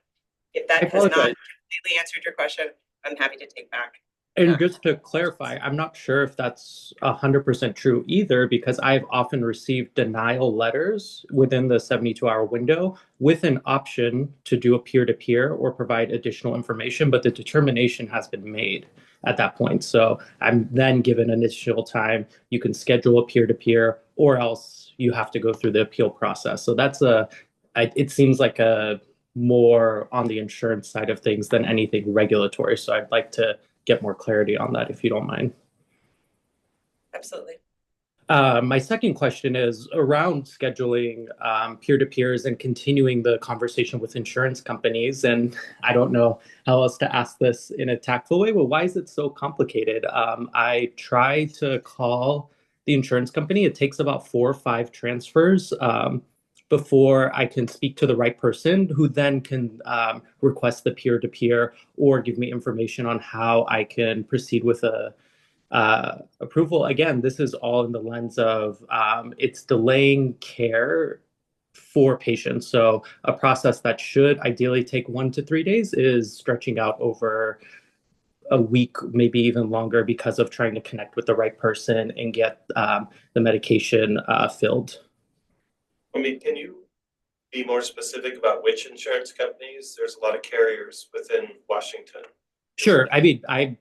If that has not completely answered your question, I'm happy to take back. And just to clarify, I'm not sure if that's 100% true either, because I've often received denial letters within the 72-hour window with an option to do a peer-to-peer or provide additional information, but the determination has been made at that point. So I'm then given initial time. You can schedule a peer-to-peer or else you have to go through the appeal process. So that's it seems like a more on the insurance side of things than anything regulatory. So I'd like to get more clarity on that if you don't mind. Absolutely. My second question is around scheduling peer-to-peers and continuing the conversation with insurance companies. And I don't know how else to ask this in a tactful way, but why is it so complicated? I try to call the insurance company. It takes about 4 or 5 transfers before I can speak to the right person who then can request the peer-to-peer or give me information on how I can proceed with a approval. Again, this is all in the lens of it's delaying care for patients. So a process that should ideally take 1 to 3 days is stretching out over a week, maybe even longer, because of trying to connect with the right person and get the medication filled. I mean, can you be more specific about which insurance companies? There's a lot of carriers within Washington. Sure. I mean, I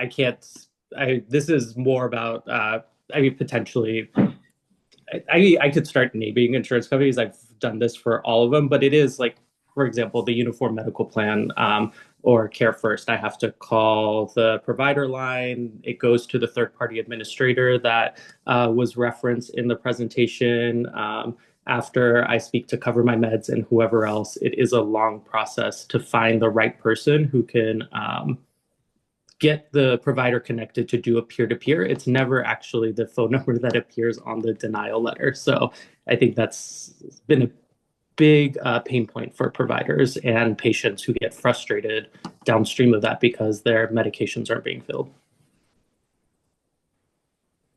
can't. This is more about. I mean, potentially I could start naming insurance companies. I've done this for all of them, but it is like, for example, the Uniform Medical Plan or Care First. I have to call the provider line. It goes to the third-party administrator that was referenced in the presentation. After I speak to Cover My Meds and whoever else, it is a long process to find the right person who can get the provider connected to do a peer-to-peer. It's never actually the phone number that appears on the denial letter. So I think that's been a big pain point for providers and patients who get frustrated downstream of that because their medications aren't being filled.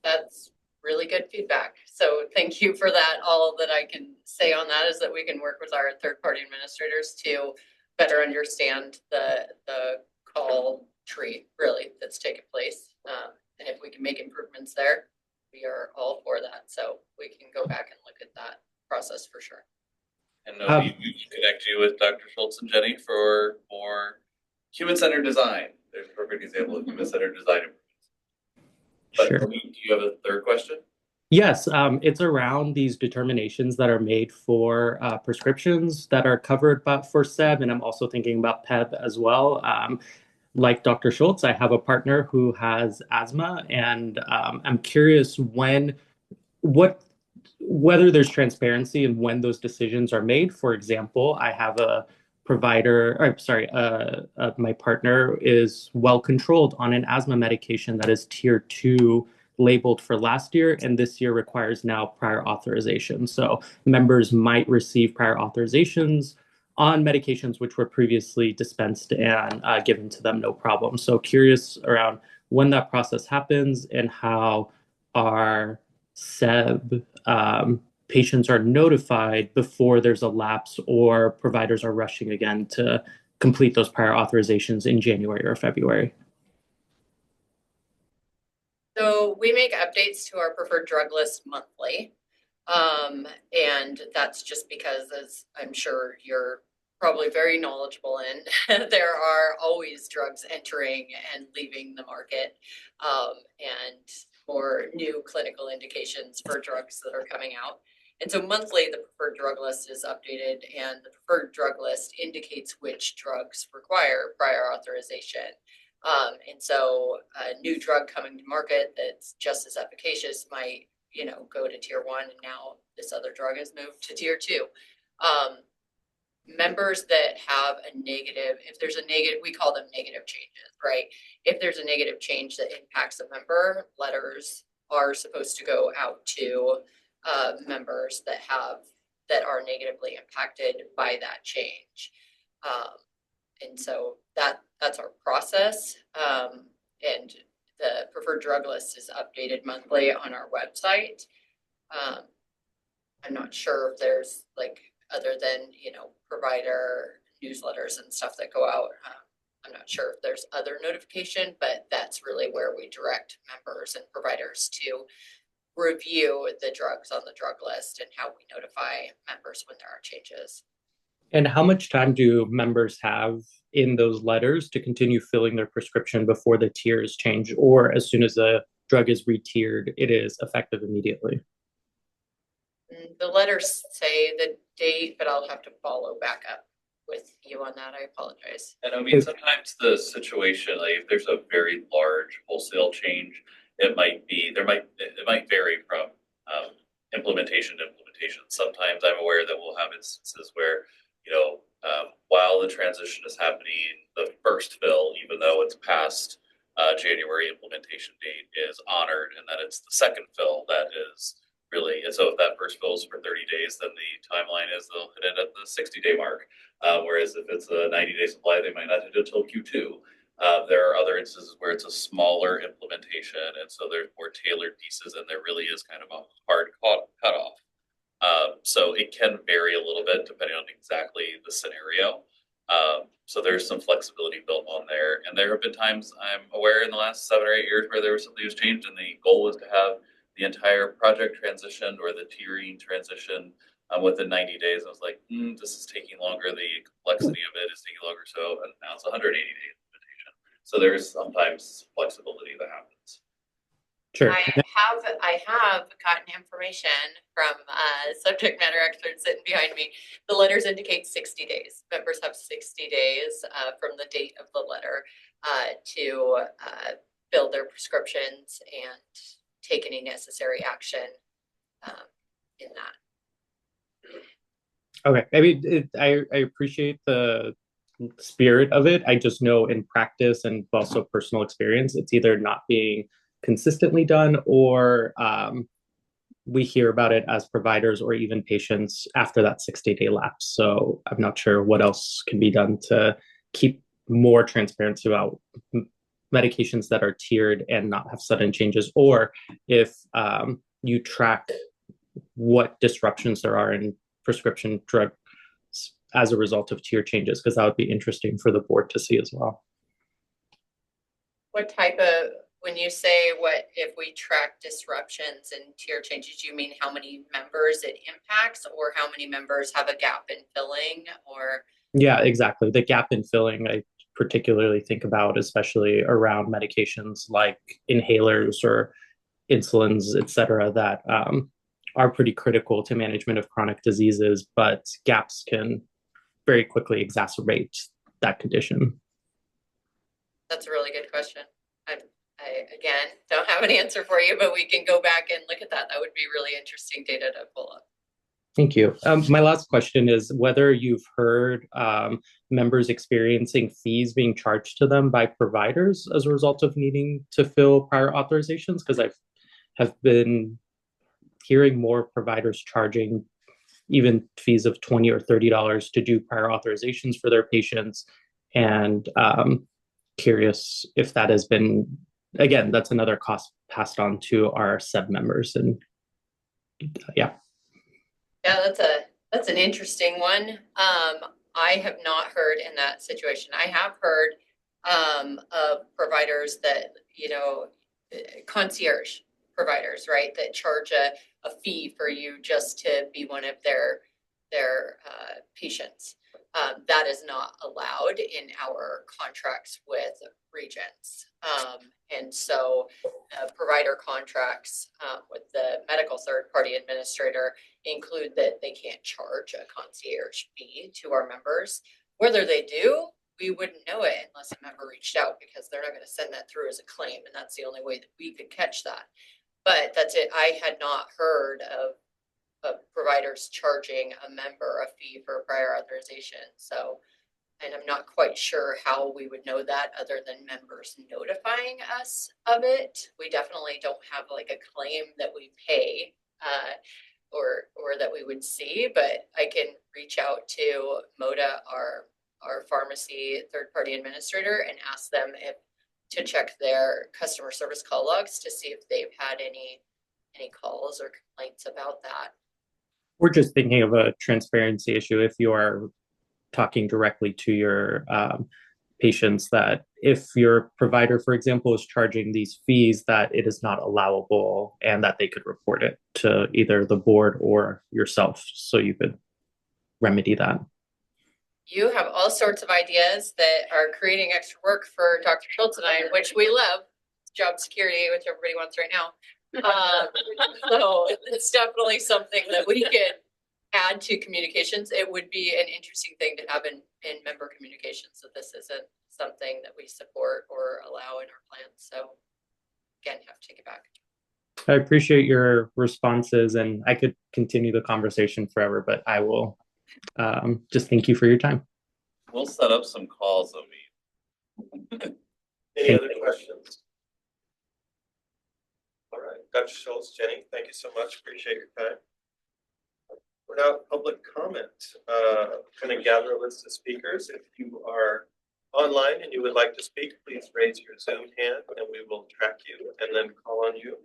That's really good feedback. So thank you for that. All that I can say on that is that we can work with our third-party administrators to better understand the call tree really that's taken place. And if we can make improvements there, we are all for that. So we can go back and look at that process for sure. And we can connect you with Dr. Schultz and Jenny for more human-centered design. There's a perfect example of human-centered design. But Sure. do you have a third question? Yes, it's around these determinations that are made for prescriptions that are covered for SEB, and I'm also thinking about PEB as well. Like Dr. Schultz, I have a partner who has asthma, and I'm curious whether there's transparency in when those decisions are made. For example, I have a provider, or sorry, my partner is well controlled on an asthma medication that is tier 2 labeled for last year, and this year requires now prior authorization. So members might receive prior authorizations on medications which were previously dispensed and given to them no problem. So curious around when that process happens and how our SEB patients are notified before there's a lapse or providers are rushing again to complete those prior authorizations in January or February. So we make updates to our preferred drug list monthly. And that's just because, as I'm sure you're probably very knowledgeable in, there are always drugs entering and leaving the market, and more new clinical indications for drugs that are coming out. And so monthly, the preferred drug list is updated, and the preferred drug list indicates which drugs require prior authorization. And so a new drug coming to market that's just as efficacious might, go to tier 1, and now this other drug has moved to tier 2. Members that have a negative, if there's a negative, we call them negative changes, right? If there's a negative change that impacts a member, letters are supposed to go out to members that are negatively impacted by that change. And so that's our process. And the preferred drug list is updated monthly on our website. I'm not sure if there's other than, provider newsletters and stuff that go out. I'm not sure if there's other notification, but that's really where we direct members and providers to review the drugs on the drug list and how we notify members when there are changes. And how much time do members have in those letters to continue filling their prescription before the tiers change, or as soon as the drug is re-tiered, it is effective immediately? The letters say the date, but I'll have to follow back up with you on that. I apologize. And I mean, sometimes the situation, like if there's a very large wholesale change, it might vary from implementation to implementation. Sometimes I'm aware that we'll have instances where, while the transition is happening, the first fill, even though it's past January implementation date, is honored, and that it's the second fill that is really. And so if that first fill is for 30 days, then the timeline is they'll hit it at the 60-day mark. Whereas if it's a 90-day supply, they might not hit it until Q2. There are other instances where it's a smaller implementation, and so there's more tailored pieces, and there really is kind of a hard cutoff. So it can vary a little bit depending on exactly the scenario. So there's some flexibility built on there. And there have been times I'm aware in the last 7 or 8 years where there was something was changed, and the goal was to have the entire project transitioned or the tiering transition within 90 days. I was like, this is taking longer. The complexity of it is taking longer. So and now it's 180 days implementation. So there's sometimes flexibility that happens. Sure. I have gotten information from subject matter experts sitting behind me. The letters indicate 60 days. Members have 60 days from the date of the letter to fill their prescriptions and take any necessary action in that. Okay. I mean, I appreciate the spirit of it. I just know in practice and also personal experience, it's either not being consistently done or we hear about it as providers or even patients after that 60-day lapse. So I'm not sure what else can be done to keep more transparency about medications that are tiered and not have sudden changes, or if you track what disruptions there are in prescription drugs as a result of tier changes, because that would be interesting for the board to see as well. What type of, when you say what if we track disruptions and tier changes, you mean how many members it impacts or how many members have a gap in filling or? Yeah, exactly. The gap in filling, I particularly think about, especially around medications like inhalers or insulins, et cetera, that are pretty critical to management of chronic diseases, but gaps can very quickly exacerbate that condition. That's a really good question. I again don't have an answer for you, but we can go back and look at that. That would be really interesting data to pull up. Thank you. My last question is whether you've heard members experiencing fees being charged to them by providers as a result of needing to fill prior authorizations, because I have been hearing more providers charging even fees of $20 or $30 to do prior authorizations for their patients. And curious if that has been, again, that's another cost passed on to our SEB members. And yeah. Yeah, that's an interesting one. I have not heard in that situation. I have heard of providers that, you know, concierge providers, right, that charge a fee for you just to be one of their patients. That is not allowed in our contracts with regions. And so provider contracts with the medical third-party administrator include that they can't charge a concierge fee to our members. Whether they do, we wouldn't know it unless a member reached out, because they're not going to send that through as a claim, and that's the only way that we could catch that. But that's it. I had not heard of providers charging a member a fee for a prior authorization. So, and I'm not quite sure how we would know that other than members notifying us of it. We definitely don't have like a claim that we pay or that we would see, but I can reach out to Moda, our pharmacy third-party administrator, and ask them to check their customer service call logs to see if they've had any calls or complaints about that. We're just thinking of a transparency issue. If you are talking directly to your patients, that if your provider, for example, is charging these fees, that it is not allowable and that they could report it to either the board or yourself, so you could remedy that. You have all sorts of ideas that are creating extra work for Dr. Schultz and I, which we love. Job security, which everybody wants right now. So it's definitely something that we could add to communications. It would be an interesting thing to have in member communications, that this isn't something that we support or allow in our plans. So again, have to take it back. I appreciate your responses, and I could continue the conversation forever, but I will just thank you for your time. We'll set up some calls, Any other questions? All right, Dr. Schultz, Jenny, thank you so much. Appreciate your time. We're now public comment. Going to gather a list of speakers. If you are online and you would like to speak, please raise your Zoom hand and we will track you and then call on you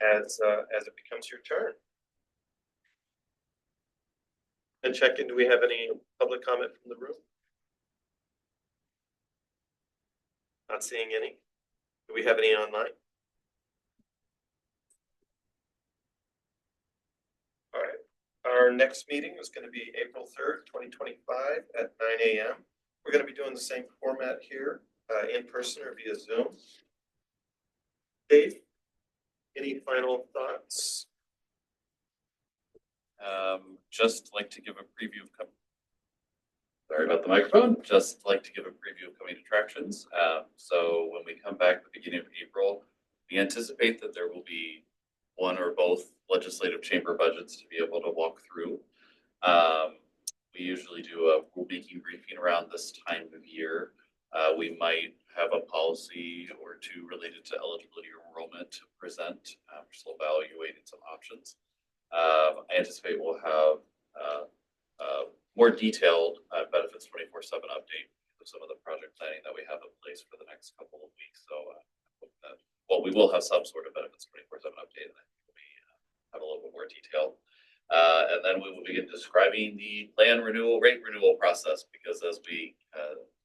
as it becomes your turn. And check in, do we have any public comment from the room? Not seeing any. Do we have any online? All right. Our next meeting is going to be April 3rd, 2025 at 9 a.m. We're going to be doing the same format here, in person or via Zoom. Dave, Any final thoughts? Just like to give a preview of sorry about the microphone. Just like to give a preview of coming attractions. So when we come back at the beginning of April, we anticipate that there will be one or both legislative chamber budgets to be able to walk through. We usually do a rulemaking briefing around this time of year. We might have a policy or two related to eligibility or enrollment to present. We're still evaluating some options. I anticipate we'll have more detailed benefits 24/7 update of some of the project planning that we have in place for the next couple of weeks. So we will have some sort of benefits 24/7 update, and I think we have a little bit more detail. And then we will begin describing the plan renewal, rate renewal process, because as we,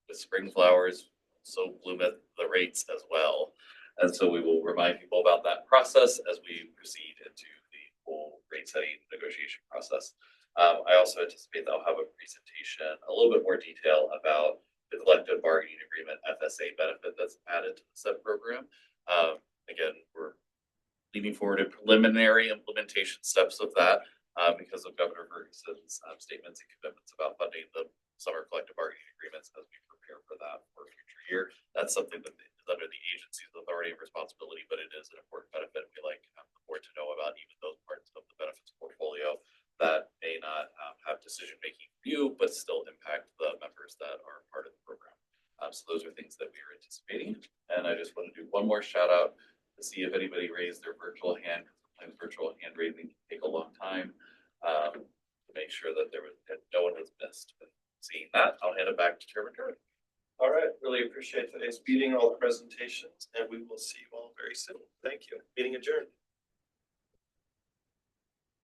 with spring flowers, so bloometh the rates as well. And so we will remind people about that process as we proceed into the full rate setting negotiation process. I also anticipate that I'll have a presentation, a little bit more detail about the collective bargaining agreement FSA benefit that's added to the SEB program. Again, we're leaning forward to preliminary implementation steps of that because of Governor Ferguson's statements and commitments about funding the summer collective bargaining agreements as we prepare for that for a future year. That's something that is under the agency's authority and responsibility, but it is an important benefit. We like the board to know about even those parts of the benefits portfolio that may not have decision-making view, but still impact the members that are part of the program. So those are things that we are anticipating. And I just want to do one more shout out to see if anybody raised their virtual hand. Sometimes virtual hand raising can take a long time to make sure that that no one was missed. But seeing that, I'll hand it back to Chairman Curran. All right, really appreciate today's meeting, all the presentations, and we will see you all very soon. Thank you. Meeting adjourned.